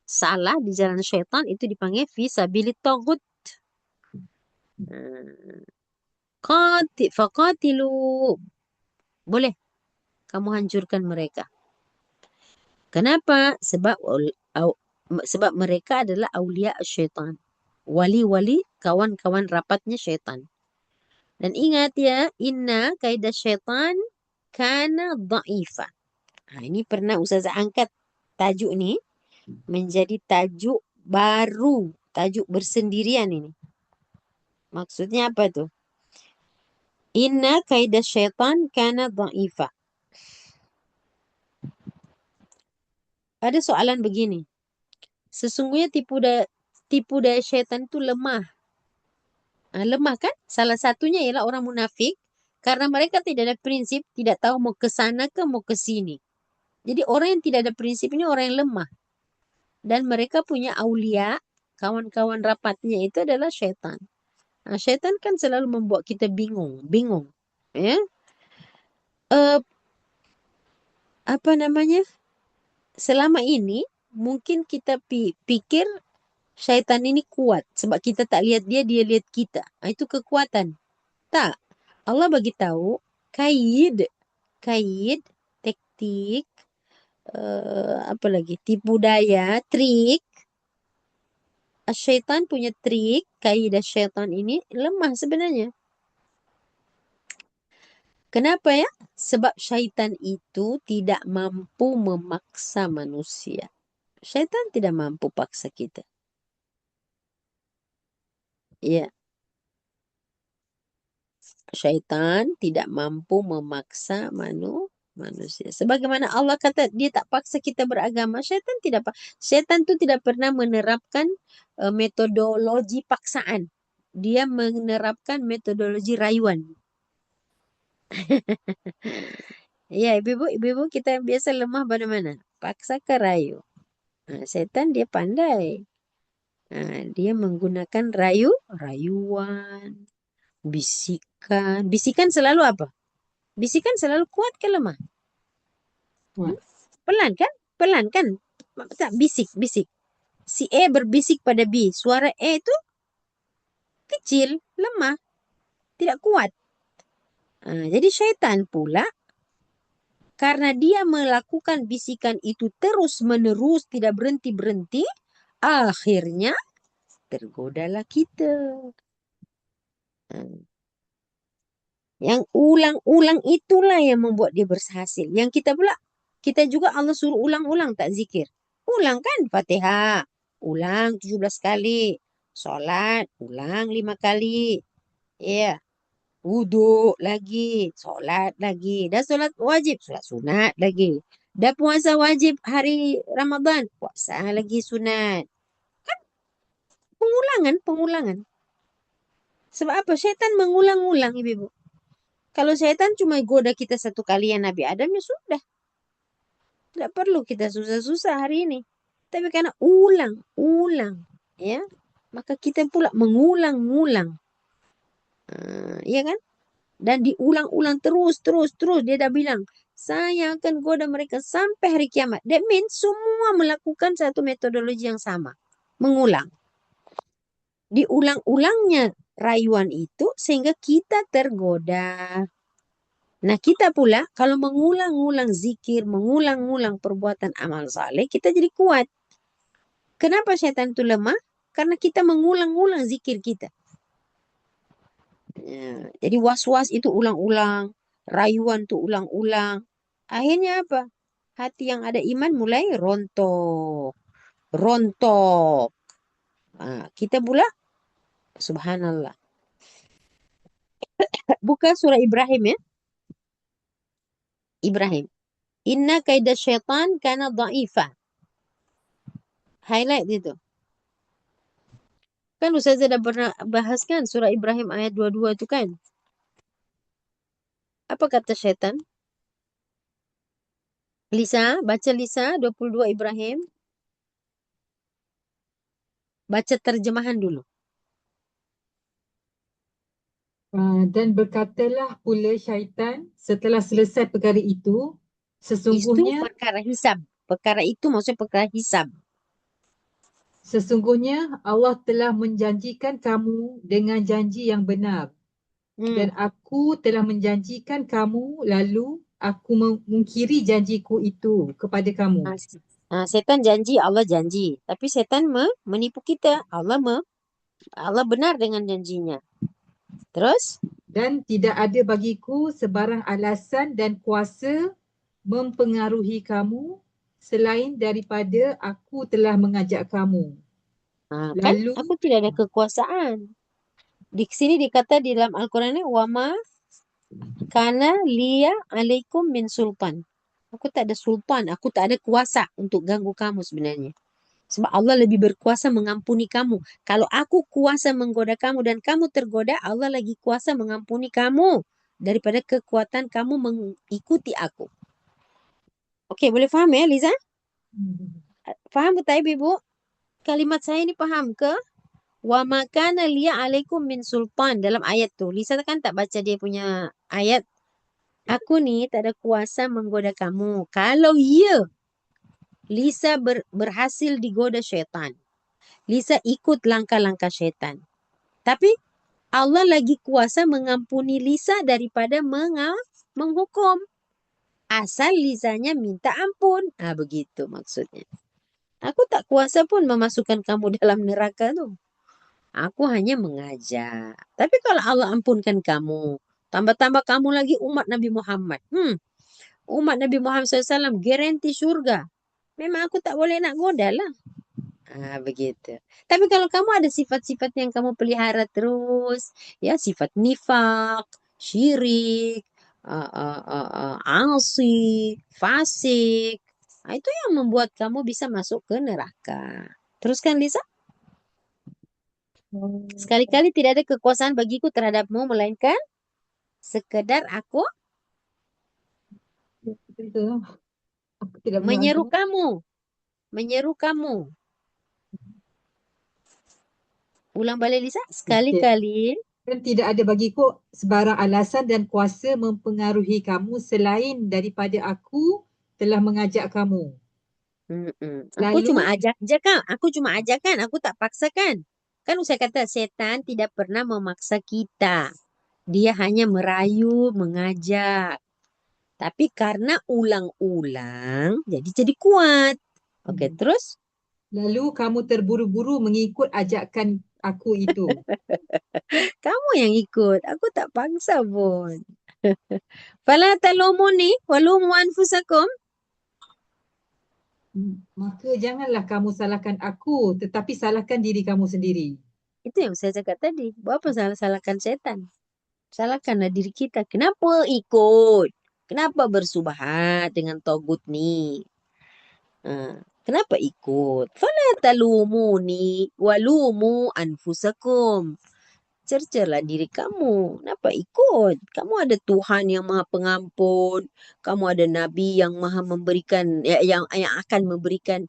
salah, di jalan syaitan itu dipanggil fi sabilit tagut. Eh, Faqatilu. Boleh kamu hancurkan mereka. Kenapa? Sebab mereka adalah aulia syaitan. Wali-wali kawan-kawan rapatnya syaitan. Dan ingat ya, inna kaidah syaitan kana dha'ifa. Ini pernah Ustazah angkat tajuk ni menjadi tajuk baru, tajuk bersendirian ini. Maksudnya apa tuh? Inna kaidah syaitan kana dha'ifa. Ada soalan begini. Sesungguhnya tipu daya syaitan itu lemah. Lemah kan? Salah satunya ialah orang munafik karena mereka tidak ada prinsip, tidak tahu mau ke sana ke mau ke sini. Jadi orang yang tidak ada prinsip ini orang yang lemah. Dan mereka punya aulia, kawan-kawan rapatnya itu adalah syaitan. Syaitan kan selalu membuat kita bingung. Ya, Eh, apa namanya? Selama ini mungkin kita pikir syaitan ini kuat sebab kita tak lihat dia, dia lihat kita. Itu kekuatan. Tak. Allah bagi tahu kaid, kaid, taktik, apa lagi? Tipu daya, trik. Syaitan punya trik, kaidah syaitan ini lemah sebenarnya. Kenapa ya? Sebab syaitan itu tidak mampu memaksa manusia. Syaitan tidak mampu paksa kita. Ya, syaitan tidak mampu memaksa manusia. Sebagaimana Allah kata dia tak paksa kita beragama, syaitan itu tidak pernah menerapkan metodologi paksaan. Dia menerapkan metodologi rayuan. Ya, ibu-ibu kita yang biasa lemah pada mana? Paksa ke rayu. Setan dia pandai. Dia menggunakan rayuan, bisikan. Bisikan selalu apa? Bisikan selalu kuat ke lemah? Kuat. Pelan kan? Pelan kan? Tak, bisik. Si E berbisik pada B. Suara E itu kecil, lemah. Tidak kuat. Jadi syaitan pula karena dia melakukan bisikan itu terus-menerus, tidak berhenti-berhenti, akhirnya tergodalah kita. Ah, Yang ulang-ulang itulah yang membuat dia berhasil. Yang kita pula, kita juga Allah suruh ulang-ulang tak zikir. Ulang kan Fatihah, ulang 17 kali. Sholat, ulang 5 kali. Ya, wudhu lagi, sholat lagi. Dah sholat wajib, sholat sunat lagi. Dah puasa wajib hari Ramadan, puasa lagi sunat. Pengulangan, pengulangan. Sebab apa? Syaitan mengulang-ulang, ibu-ibu. Kalau syaitan cuma goda kita satu kali yang Nabi Adam, ya sudah. Tidak perlu kita susah-susah hari ini. Tapi karena ulang-ulang, ya, maka kita pula mengulang-ulang. Iya kan? Dan diulang-ulang terus, terus, terus. Dia dah bilang, saya akan goda mereka sampai hari kiamat. That means semua melakukan satu metodologi yang sama. Mengulang. Diulang-ulangnya rayuan itu sehingga kita tergoda. Nah, kita pula kalau mengulang-ulang zikir, mengulang-ulang perbuatan amal saleh, kita jadi kuat. Kenapa syaitan itu lemah? Karena kita mengulang-ulang zikir kita. Jadi was-was itu ulang-ulang, rayuan itu ulang-ulang. Akhirnya apa? Hati yang ada iman mulai rontok, rontok. Kita pula, subhanallah. Buka surah Ibrahim ya. Ibrahim. Inna kaida syaitan kana dha'ifa. Highlight itu. Kan Ustazah dah pernah bahas kan surah Ibrahim ayat 22 itu kan. Apa kata syaitan? Lisa, baca Lisa 22 Ibrahim. Baca terjemahan dulu. Dan berkatalah pula syaitan setelah selesai perkara itu, Itu sesungguhnya perkara hisab. Perkara itu maksudnya perkara hisab. sesungguhnya Allah telah menjanjikan kamu dengan janji yang benar, dan Hmm. aku telah menjanjikan kamu, lalu aku mengingkari janjiku itu kepada kamu. Setan janji, Allah janji. Tapi setan menipu kita. Allah benar dengan janjinya. Terus, Dan tidak ada bagiku sebarang alasan dan kuasa mempengaruhi kamu selain daripada aku telah mengajak kamu. kan Lalu aku tidak ada kekuasaan. Di sini dikata di dalam Al-Quran ini, wama kana liya alaikum min sultan. Aku tak ada sultan, aku tak ada kuasa untuk ganggu kamu sebenarnya. Sebab Allah lebih berkuasa mengampuni kamu. Kalau aku kuasa menggoda kamu dan kamu tergoda, Allah lagi kuasa mengampuni kamu daripada kekuatan kamu mengikuti aku. Oke, boleh faham ya, Liza? Faham ke tak, Ibu? Kalimat saya ini paham ke? Wa makana liya alaikum min sultan dalam ayat tu. Lisa kan tak baca dia punya ayat. Aku ni tak ada kuasa menggoda kamu. Kalau ya, Lisa berhasil digoda syaitan. Lisa ikut langkah-langkah syaitan. Tapi Allah lagi kuasa mengampuni Lisa daripada menghukum. Asal Lisanya minta ampun. Begitu maksudnya. Aku tak kuasa pun memasukkan kamu dalam neraka tu. Aku hanya mengajak. Tapi kalau Allah ampunkan kamu, tambah-tambah kamu lagi umat Nabi Muhammad. Umat Nabi Muhammad SAW garanti surga. Memang aku tak boleh nak goda lah. Begitu. Tapi kalau kamu ada sifat-sifat yang kamu pelihara terus, ya sifat nifak, syirik, asi, fasik, itu yang membuat kamu bisa masuk ke neraka. Teruskan Lisa. Sekali-kali tidak ada kekuasaan bagiku terhadapmu, melainkan sekedar aku betul, aku tidak menyeru mendengar. kamu, menyeru kamu. Ulang balik Lisa, Okey. sekali-kali. Dan tidak ada bagiku sebarang alasan dan kuasa mempengaruhi kamu selain daripada aku telah mengajak kamu. Aku cuma Lalu ajak je kan, aku cuma ajak kan, aku tak paksa kan. Kan saya kata setan tidak pernah memaksa kita. Dia hanya merayu, mengajak. Tapi karena ulang-ulang, jadi kuat. Oke, Hmm. terus Lalu kamu terburu-buru mengikut ajakan aku itu. kamu yang ikut. Aku tak paksa pun. Fala talumuni walumu anfusakum. Maka janganlah kamu salahkan aku, tetapi salahkan diri kamu sendiri. Itu yang saya cakap tadi. Bapak salah-salahkan setan. Salahkanlah diri kita. Kenapa ikut? Kenapa bersubahat dengan togut ni? Kenapa ikut? Fala talumuni walumu anfusakum. Cercalah diri kamu. Kenapa ikut? Kamu ada Tuhan yang Maha Pengampun. Kamu ada Nabi yang Maha memberikan, yang akan memberikan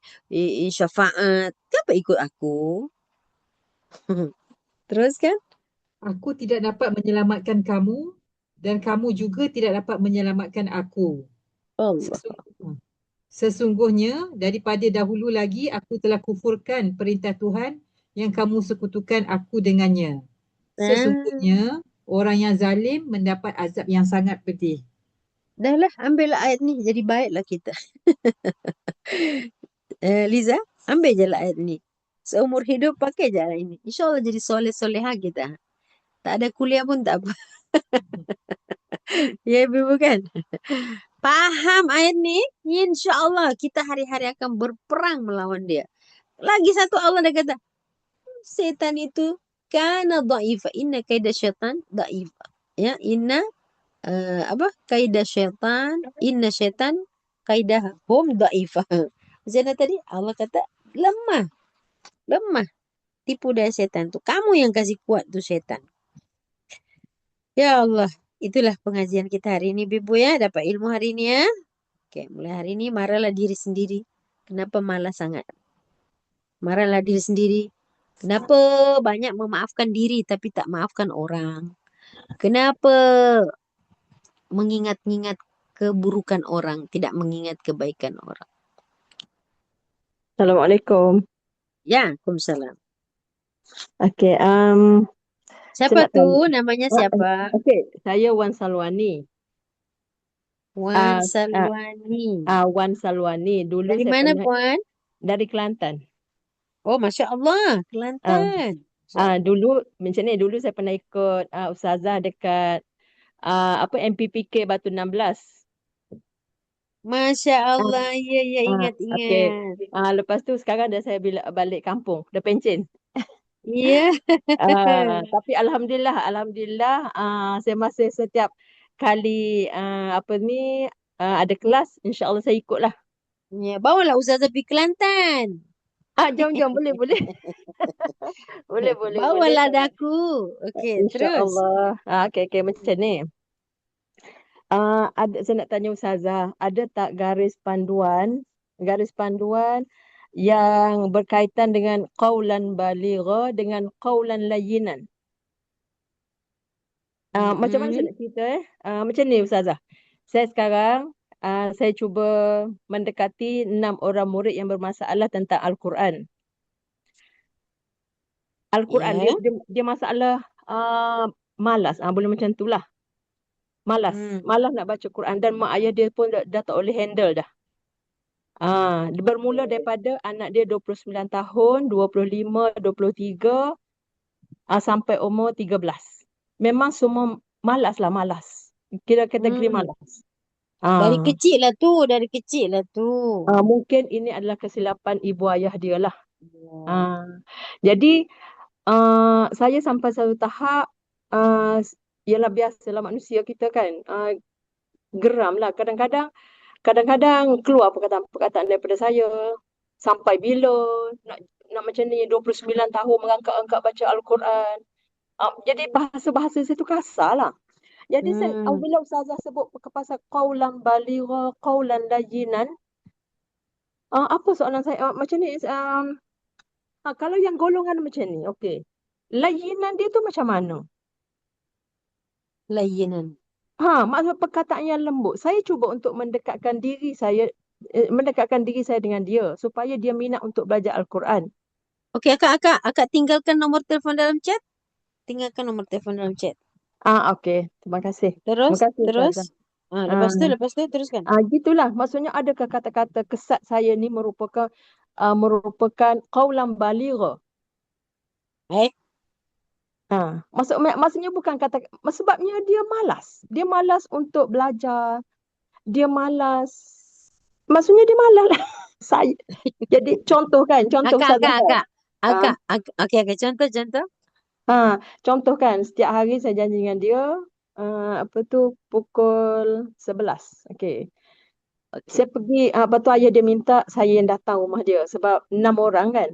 syafaat. Kenapa ikut aku? Terus kan? Aku tidak dapat menyelamatkan kamu dan kamu juga tidak dapat menyelamatkan aku. Allah. Sesungguhnya, sesungguhnya daripada dahulu lagi aku telah kufurkan perintah Tuhan yang kamu sekutukan aku dengannya. Ah, Sesungguhnya orang yang zalim mendapat azab yang sangat pedih. dah lah, ambillah ayat ni. Jadi baiklah kita. Liza, ambil je lah ayat ni. Seumur hidup pakai je ayat ini. InsyaAllah jadi soleh-soleha kita. Tak ada kuliah pun tak apa. Ya, Ibu bukan? Paham ayat ni? InsyaAllah kita hari-hari akan berperang melawan dia. Lagi satu Allah dah kata, setan itu kana dha'ifa. Inna kaida syaitan dha'ifa. Ya, apa? Kaida syaitan, inna syaitan kaidahum dha'ifa. Macam mana tadi? Allah kata lemah, lemah. Tipu daya setan tu. Kamu yang kasih kuat tu setan. Ya Allah, itulah pengajian kita hari ini, Bibu ya. Dapat ilmu hari ini ya. Oke, mulai hari ini marahlah diri sendiri. Kenapa malas sangat? Marahlah diri sendiri. Kenapa banyak memaafkan diri tapi tak maafkan orang? Kenapa mengingat-ingat keburukan orang, tidak mengingat kebaikan orang? Assalamualaikum. Ya, Waalaikumsalam. Okey, saya Siapa nak tuh? tanya. Namanya siapa? Okey, saya Wan Salwani. Wan Ah, ah, Salwani. Wan Salwani. Dulu Dari saya mana, pernah Puan? dari Kelantan. Oh, Masya Allah, Ah, Kelantan. Masya Allah. dulu macam ni, dulu saya pernah ikut ustazah dekat apa MPPK Batu 16. Masya Ah, Allah, iya, iya, okey. ingat-ingat. Lepas tu sekarang dah saya balik kampung, dah pencen. Iya. Tapi alhamdulillah, alhamdulillah, saya masih setiap kali apa ni ada kelas, insya-Allah saya ikutlah. Ya, bawalah Ustazah pergi Kelantan. Jom boleh boleh. Boleh boleh boleh. Bawalah daku. Okey, terus. Insya-Allah. Okey okey macam ni. Ada saya nak tanya Ustazah, ada tak garis panduan yang berkaitan dengan qaulan baligha dengan qaulan layyinan? Macam mana saya Mm-mm. nak cerita macam ni Ustazah. Saya sekarang saya cuba mendekati 6 orang murid yang bermasalah tentang Al-Quran. Al-Quran Ya. dia masalah malas. Boleh macam itulah. Malas. Hmm. Malas nak baca Quran dan mak ayah dia pun dah tak boleh handle dah. Dia bermula daripada anak dia 29 tahun, 25, 23 sampai umur 13. Memang semua malas lah malas. Kira kategori Hmm. malas. Ah, Dari kecil lah tu. Mungkin ini adalah kesilapan ibu ayah dia lah. Ya. Ah, jadi saya sampai satu tahap ialah biasalah manusia kita kan geram lah kadang-kadang keluar perkataan-perkataan daripada saya sampai bila nak nak macam ni 29 tahun mengangkat-angkat baca Al-Quran. Jadi bahasa-bahasa saya tu kasar lah. Jadi Hmm. bila Ustazah sebut pasal qaulan baligha, qaulan layyinan, apa soalan saya? Macam ni, kalau yang golongan macam ni, okey. Layyinan dia tu macam mana? Layanan. Maksud perkataan yang lembut. Saya cuba untuk mendekatkan diri saya dengan dia supaya dia minat untuk belajar Al-Quran. Okey, akak tinggalkan nombor telefon dalam chat. Tinggalkan nombor telefon dalam chat. Okey. Terima kasih. Terus, Terima kasih terus. Ustazah. Lepas Ah, lepas tu teruskan. Gitulah. Maksudnya adakah kata-kata kesat saya ni merupakan qaulan baligha? Eh, Maksudnya bukan kata, sebabnya dia malas. Dia malas untuk belajar. Dia malas. Maksudnya dia malas lah. Saya. Jadi contoh akak, Ustazah akak, kan. akak. Ah, Okey, okey. Contoh, contoh. Contoh kan, setiap hari saya janji dengan dia, apa tu, pukul 11. Okey. Okey. Saya pergi, lepas tu ayah dia minta saya yang datang rumah dia sebab 6 orang kan.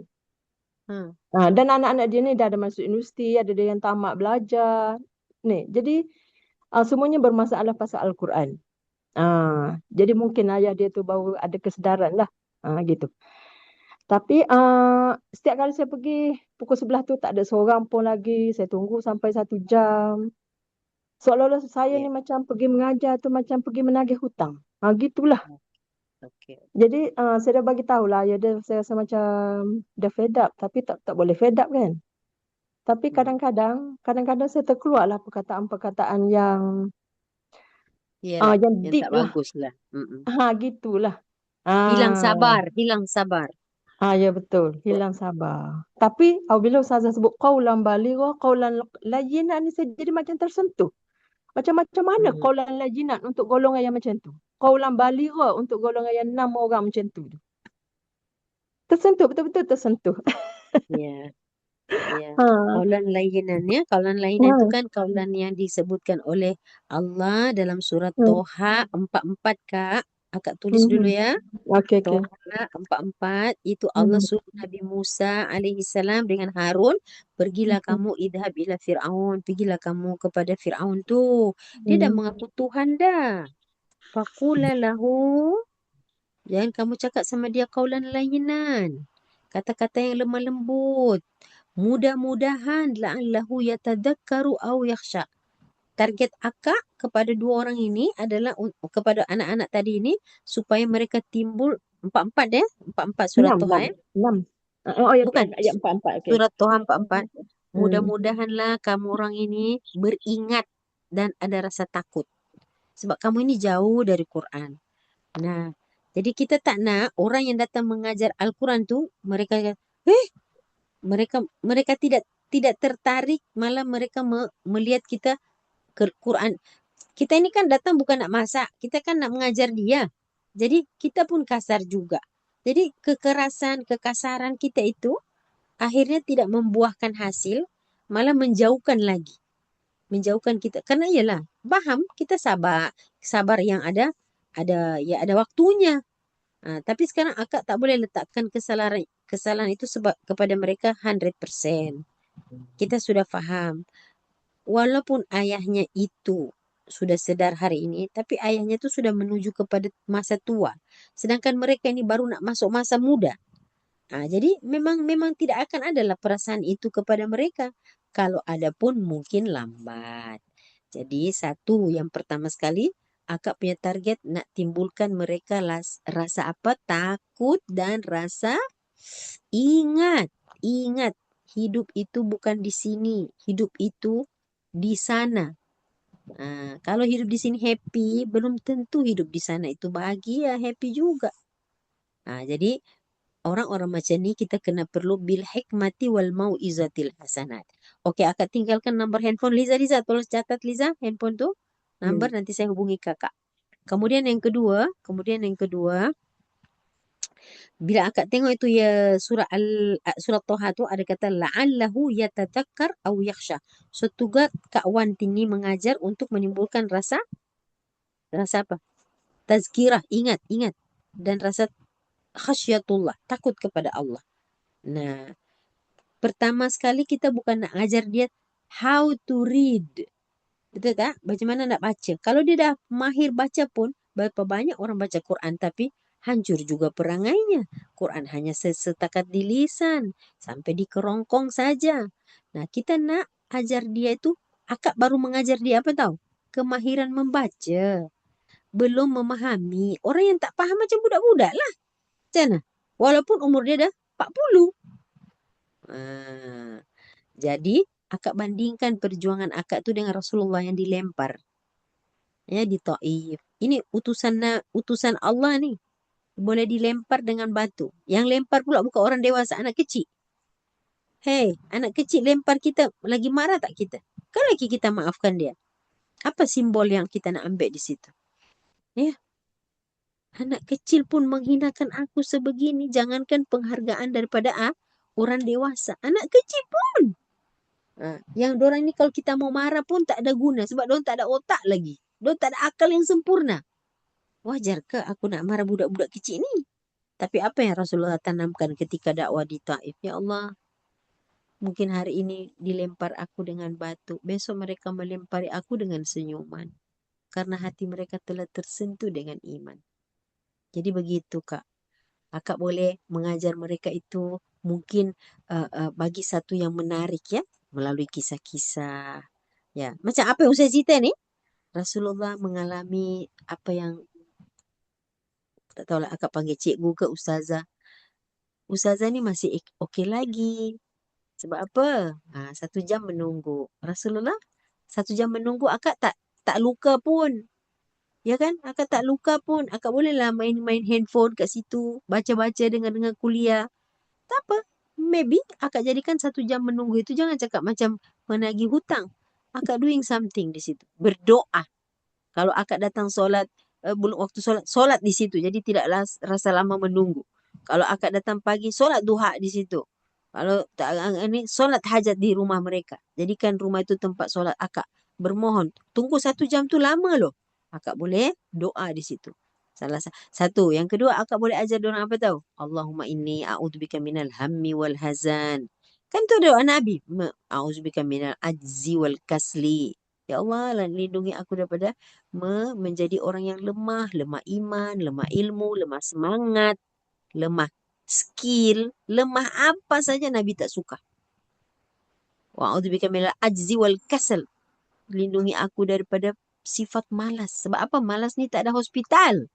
Hmm. Dan anak-anak dia ni dah ada masuk universiti, ada dia yang tamat belajar. Ni, jadi semuanya bermasalah pasal Al-Quran. Jadi mungkin ayah dia tu baru ada kesedaran lah. Gitu. Tapi setiap kali saya pergi pukul 11 tu tak ada seorang pun lagi. Saya tunggu sampai 1 jam. Seolah-olah saya Ya. ni macam pergi mengajar tu macam pergi menagih hutang. Gitulah. Okey. Jadi saya dah bagi tahu lah ya dia, saya rasa macam dah fed up tapi tak boleh fed up kan. Tapi Hmm. kadang-kadang saya terkeluar lah perkataan-perkataan Iyalah, yang yang deep tak lah. bagus lah. Mm-mm. Gitulah. Hilang Ah, sabar, hilang sabar. ya betul, hilang sabar. Tapi apabila Ustazah sebut qaulan baligha, qaulan layyinan ni saya jadi macam tersentuh. Macam mana Hmm. qaulan layyinan untuk golongan yang macam tu? Qaulan baligha untuk golongan yang 6 orang macam tu. Tersentuh, betul-betul tersentuh. Ya, ya. Ha. Kaulan lainan itu Ha. kan kaulan yang disebutkan oleh Allah dalam surat Ha. Toha 44, Kak. Akak tulis dulu Mhm. ya. Okey, okey. Toha 44 itu Allah Mhm. suruh Nabi Musa alaihi salam dengan Harun, pergilah Mhm. kamu idhab ila Fir'aun, pergilah kamu kepada Fir'aun tu. Dia dah Mhm. mengaku Tuhan dah. Faqula lahu, jangan kamu cakap sama dia kaulan lainan. Kata-kata yang lemah lembut. Mudah-mudahan la'allahu yatadakkaru aw yakhsha. Target akak kepada dua orang ini adalah kepada anak-anak tadi ini supaya mereka timbul empat-empat ya, empat-empat surat Enam, Toha enam, ya. enam. Oh ya, Bukan, ayat 44, okey. surat Toha 44. Hmm. Mudah-mudahanlah kamu orang ini beringat dan ada rasa takut. Sebab kamu ini jauh dari Quran. Nah, jadi kita tak nak orang yang datang mengajar Al-Quran tu mereka mereka mereka tidak tertarik, malah mereka melihat kita ke Quran. Kita ini kan datang bukan nak masak, kita kan nak mengajar dia. Jadi kita pun kasar juga. Jadi kekasaran kita itu akhirnya tidak membuahkan hasil, malah menjauhkan lagi. Menjauhkan kita. Karena iyalah, paham kita sabar, sabar yang ada waktunya. Tapi sekarang akak tak boleh letakkan kesalahan itu sebab kepada mereka 100%. Kita sudah faham. Walaupun ayahnya itu sudah sedar hari ini, tapi ayahnya itu sudah menuju kepada masa tua. Sedangkan mereka ini baru nak masuk masa muda. Jadi memang tidak akan adalah perasaan itu kepada mereka. Kalau ada pun mungkin lambat. Jadi satu yang pertama sekali, akak punya target nak timbulkan mereka rasa apa? Takut dan rasa ingat. Ingat, hidup itu bukan di sini. Hidup itu di sana. Kalau hidup di sini happy, belum tentu hidup di sana itu bahagia, happy juga. Jadi orang-orang macam ni kita kena perlu bil hikmati wal mau'izatil hasanat. Okey, akak tinggalkan nombor handphone Liza. Liza, tolong catat Liza handphone tu. Nombor Ya. nanti saya hubungi kakak. Kemudian yang kedua, bila akak tengok itu ya surat Toha tu ada kata la'allahu yatadzakkar aw yakhsha. So tugas Kak Wan ini mengajar untuk menimbulkan rasa apa? Tazkirah, ingat dan rasa khasyatullah, takut kepada Allah. Nah, pertama sekali kita bukan nak ajar dia how to read. Betul tak? Bagaimana nak baca. Kalau dia dah mahir baca pun, berapa banyak orang baca Quran tapi hancur juga perangainya. Quran hanya setakat di lisan, sampai di kerongkong saja. Nah, kita nak ajar dia itu, akak baru mengajar dia apa tahu? Kemahiran membaca. Belum memahami. Orang yang tak faham macam budak-budak lah. Macam mana? Walaupun umur dia dah 40. Ah, jadi Akak bandingkan perjuangan akak tu dengan Rasulullah yang dilempar ya di Taif. Ini utusan Allah nih. Boleh dilempar dengan batu. Yang lempar pula bukan orang dewasa, anak kecil. Hei, anak kecil lempar kita, lagi marah tak kita? Kan lagi kita maafkan dia. Apa simbol yang kita nak ambil di situ? Ya, anak kecil pun menghinakan aku sebegini. Jangankan penghargaan daripada orang dewasa. Anak kecil pun. Yang dorang ni kalau kita mau marah pun tak ada guna. Sebab dorang tak ada otak lagi. Dorang tak ada akal yang sempurna. Wajar ke aku nak marah budak-budak kecil ni? Tapi apa yang Rasulullah tanamkan ketika dakwah di Taif? Ya Allah, mungkin hari ini dilempar aku dengan batu. Besok mereka melempari aku dengan senyuman. Karena hati mereka telah tersentuh dengan iman. Jadi begitu Kak. Akak boleh mengajar mereka itu mungkin bagi satu yang menarik ya. Melalui kisah-kisah. Ya, macam apa yang saya cerita ni? Rasulullah mengalami apa yang tak tahulah akak panggil cikgu ke ustazah. Ustazah ni masih okey lagi. Sebab apa? 1 jam menunggu. Rasulullah 1 jam menunggu akak tak luka pun. Ya kan? Akak tak luka pun. Akak bolehlah main-main handphone kat situ. Baca-baca dengan kuliah. Tak apa. Maybe akak jadikan 1 jam menunggu itu jangan cakap macam menagih hutang. Akak doing something di situ. Berdoa. Kalau akak datang solat, belum waktu solat di situ. Jadi tidak rasa lama menunggu. Kalau akak datang pagi, solat duha di situ. Kalau tak ini solat hajat di rumah mereka. Jadikan rumah itu tempat solat akak. Bermohon. Tunggu 1 jam tu lama loh. Akak boleh doa di situ. Salah satu. Yang kedua, akak boleh ajar diorang apa tahu? Allahumma inni a'udzubika minal hammi wal hazan. Kan tu doa Nabi. A'udzubika minal ajzi wal kasli. Ya Allah, lindungi aku daripada menjadi orang yang lemah, lemah iman, lemah ilmu, lemah semangat, lemah skill, lemah apa saja Nabi tak suka. Wa'udzubika minal ajzi wal kasal. Lindungi aku daripada sifat malas. Sebab apa? Malas ni tak ada hospital.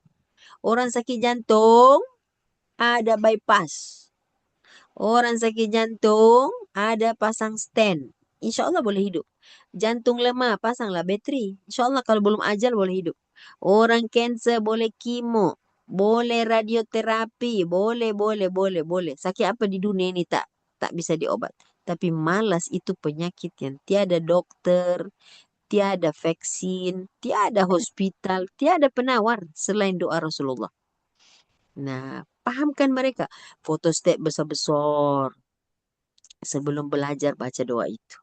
Orang sakit jantung ada bypass. Orang sakit jantung ada pasang stand. InsyaAllah boleh hidup. Jantung lemah, pasanglah bateri. InsyaAllah kalau belum ajal boleh hidup. Orang kanser boleh kemo. Boleh radioterapi. Boleh. Sakit apa di dunia ini tak bisa diobat. Tapi malas itu penyakit yang tiada dokter, tiada vaksin, tiada hospital, tiada penawar selain doa Rasulullah. Nah, pahamkan mereka. Fotostat besar-besar. Sebelum belajar baca doa itu.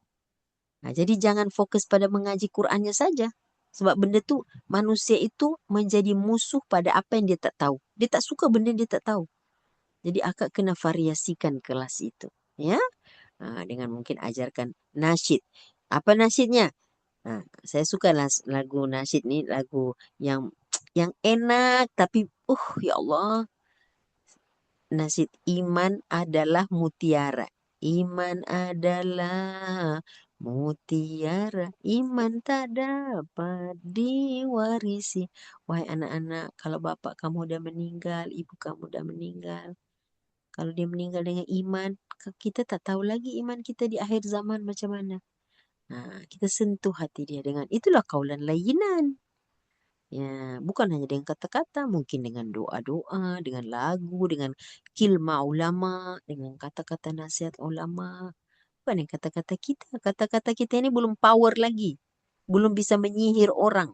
Jadi jangan fokus pada mengaji Qurannya saja. Sebab benda tu, manusia itu menjadi musuh pada apa yang dia tak tahu. Dia tak suka benda yang dia tak tahu. Jadi akak kena variasikan kelas itu. Ya, dengan mungkin ajarkan nasyid. Apa nasyidnya? Saya suka lagu nasyid ni, lagu yang enak. Tapi, ya Allah. Nasyid iman adalah mutiara. Iman adalah mutiara. Iman tak dapat diwarisi. Wahai anak-anak, kalau bapak kamu dah meninggal, ibu kamu dah meninggal. Kalau dia meninggal dengan iman, kita tak tahu lagi iman kita di akhir zaman macam mana. Kita sentuh hati dia dengan itulah kaulan layinan. Ya, bukan hanya dengan kata-kata, mungkin dengan doa-doa, dengan lagu, dengan kilma ulama, dengan kata-kata nasihat ulama. Bukan dengan kata-kata kita. Kata-kata kita ini belum power lagi. Belum bisa menyihir orang.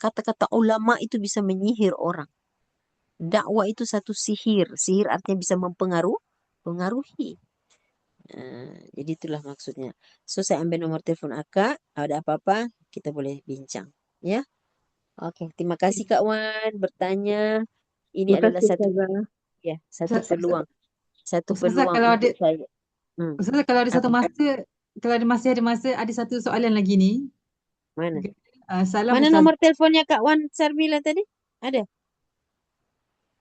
Kata-kata ulama itu bisa menyihir orang. Dakwah itu satu sihir. Sihir artinya bisa mempengaruhi. Jadi itulah maksudnya. So, saya ambil nomor telefon akak. Ada apa-apa, kita boleh bincang. Ya. Oke, terima kasih Kak Wan bertanya. Ini Terima adalah kasih, satu Ustazah. Ustazah, peluang, satu Ustazah, peluang untuk saya. Ustazah, kalau ada satu Apa Kak? masa, kalau masih ada masa, ada satu soalan lagi ni. Mana? Salam Mana Ustazah. nomor teleponnya Kak Wan Sarmila tadi? Ada?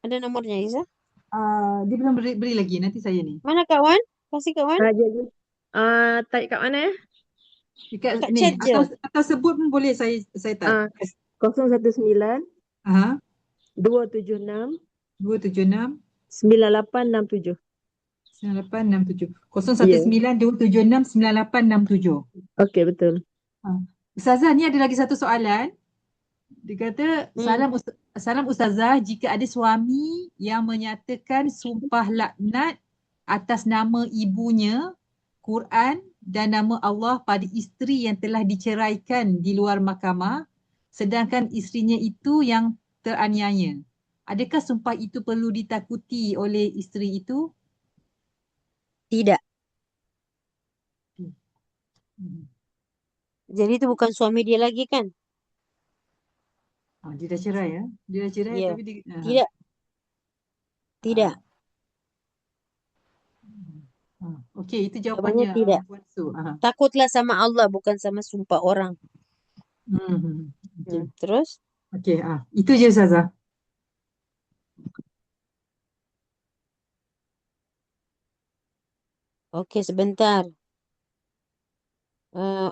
Ada nomornya Isa? Dia belum beri lagi, nanti saya ni. Mana Kak Wan? Kasih Kak Wan. Jadi, tarik kat mana ya? Dekat Kat ni, chat je. atau sebut pun boleh saya type. 019 Aha, 276 276 9867. 9867. Ya. 0192769867. Okey, betul. Ustazah, ni ada lagi satu soalan. Dia kata, Hmm. salam Ustazah, jika ada suami yang menyatakan sumpah laknat atas nama ibunya, Quran dan nama Allah pada isteri yang telah diceraikan di luar mahkamah, sedangkan isterinya itu yang teraniaya. Adakah sumpah itu perlu ditakuti oleh isteri itu? Tidak. Hmm. Jadi itu bukan suami dia lagi kan? Dia dah cerai ya. Dia dah cerai Ya. tapi dia Tidak. Tidak. Okey, itu Jawabannya jawapannya tidak. Puan Su. Takutlah sama Allah, bukan sama sumpah orang. Okey. Terus? Okey, itu je Ustazah. Okey, sebentar.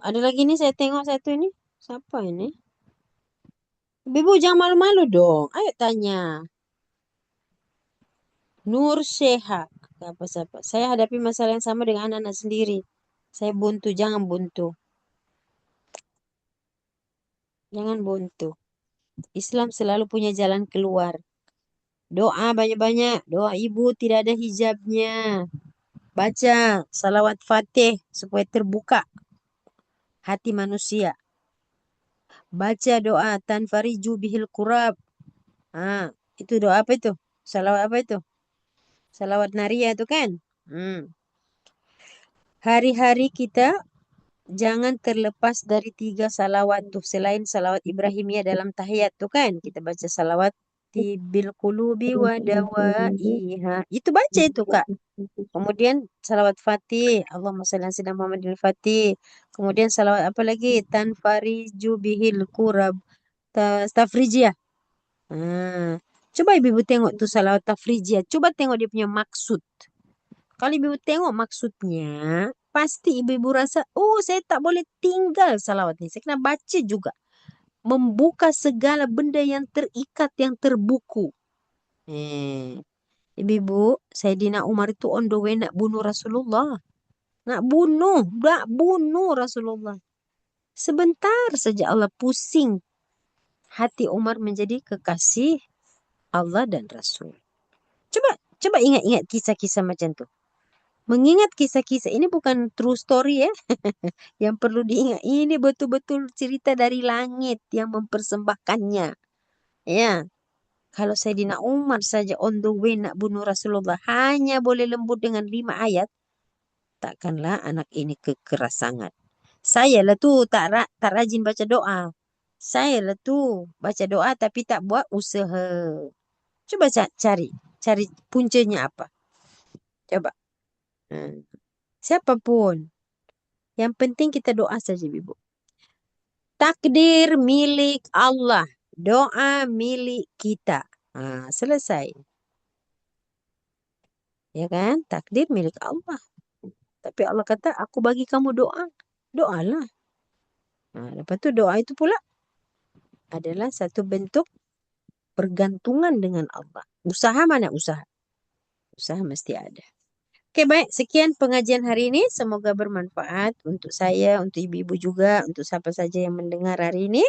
Ada lagi nih, saya tengok satu ini. Siapa ini? Ibu jangan malu-malu dong. Ayo tanya. Nur Sheha. Apa siapa? Saya hadapi masalah yang sama dengan anak-anak sendiri. Saya buntu, jangan buntu. Jangan buntu. Islam selalu punya jalan keluar. Doa banyak-banyak. Doa ibu tidak ada hijabnya. Baca salawat Fatih supaya terbuka hati manusia. Baca doa tanfariju bihil kurab. Itu doa apa itu? Salawat apa itu? Salawat Naria itu kan? Hari-hari kita jangan terlepas dari 3 salawat tuh. Selain salawat Ibrahimiyah dalam tahiyat tuh kan. Kita baca salawat tibil qulubi wa dawaiha. Itu baca itu Kak. Kemudian salawat Fatih. Allahumma shalli ala sayyidina Muhammadin Fatih. Kemudian salawat apa lagi? Tanfariju bihil kurab. Tafrijiyah. Coba ibu tengok tuh salawat tafrijiyah. Coba tengok dia punya maksud. Kalau ibu tengok maksudnya, pasti ibu-ibu rasa, oh saya tak boleh tinggal salawat ini. Saya kena baca juga. Membuka segala benda yang terikat, yang terbuku. Ibu-ibu, Sayyidina Umar itu on the way nak bunuh Rasulullah. Nak bunuh Rasulullah. Sebentar saja Allah pusing. Hati Umar menjadi kekasih Allah dan Rasul. Coba ingat-ingat kisah-kisah macam tu. Mengingat kisah-kisah ini bukan true story ya. Yang perlu diingat. Ini betul-betul cerita dari langit yang mempersembahkannya. Ya. Kalau Sayyidina Umar saja on the way nak bunuh Rasulullah hanya boleh lembut dengan 5 ayat. Takkanlah anak ini kekeras sangat. Saya lah tu tak rajin baca doa. Saya lah tu baca doa tapi tak buat usaha. Coba cari puncanya apa. Coba. Siapapun. Yang penting kita doa saja, Ibu. Takdir milik Allah. Doa milik kita. Selesai. Ya kan? Takdir milik Allah. Tapi Allah kata, aku bagi kamu doa. Doalah. Lepas tu doa itu pula adalah satu bentuk pergantungan dengan Allah. Usaha mana usaha? Usaha mesti ada. Oke, baik. Sekian pengajian hari ini. Semoga bermanfaat untuk saya, untuk ibu-ibu juga, untuk siapa saja yang mendengar hari ini.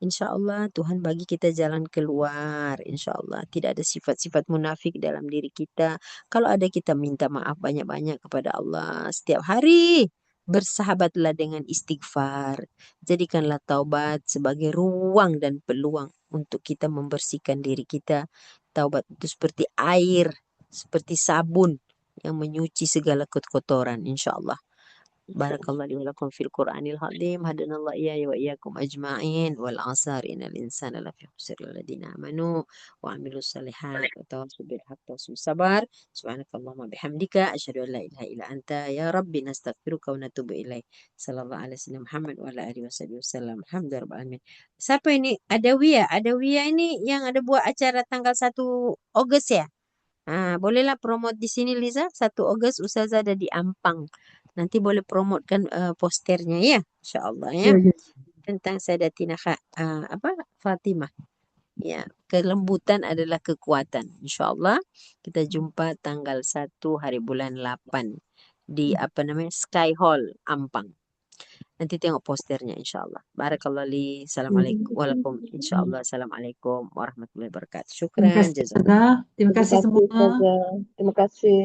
Insya Allah Tuhan bagi kita jalan keluar. Insya Allah tidak ada sifat-sifat munafik dalam diri kita. Kalau ada kita minta maaf banyak-banyak kepada Allah setiap hari. Bersahabatlah dengan istighfar. Jadikanlah taubat sebagai ruang dan peluang untuk kita membersihkan diri kita. Taubat itu seperti air, seperti sabun yang menyuci segala kotoran. Insya Allah. Barakallahu li wa lakum fil Qur'anil Hakim. Hadanallahu iyaya wa iyyakum ajma'in. Wal 'asr innal insana lafi khusr illa alladziina amanu wa 'amilus shalihat wa tawassaw bil haqqi wa tawassaw bis sabr. Subhanakallahumma bihamdika asyhadu an la ilaha illa anta ya rabbi nastaghfiruka wa natubu ilaik. Sallallahu alaihi wasallam Muhammad wa ala alihi wasallam. Alhamdulillah alamin. Siapa ini? Adawiyah. Adawiyah ini yang ada buat acara tanggal 1 Ogos ya? Bolehlah promote di sini Liza. 1 Ogos Ustazah ada di Ampang. Nanti boleh promotekan posternya ya, insya Allah ya. Ya. Tentang Sayyidatina Fatimah. Ya, kelembutan adalah kekuatan. InsyaAllah kita jumpa tanggal 1 hari bulan 8 di Sky Hall Ampang. Nanti tengok posternya insyaAllah. Barakallah li. Assalamualaikum. Walakum. InsyaAllah. Assalamualaikum warahmatullahi wabarakatuh. Terima Syukran. kasih Jazakallah. Ustazah. Terima Terima kasih kasih semua. Ustazah. Terima kasih.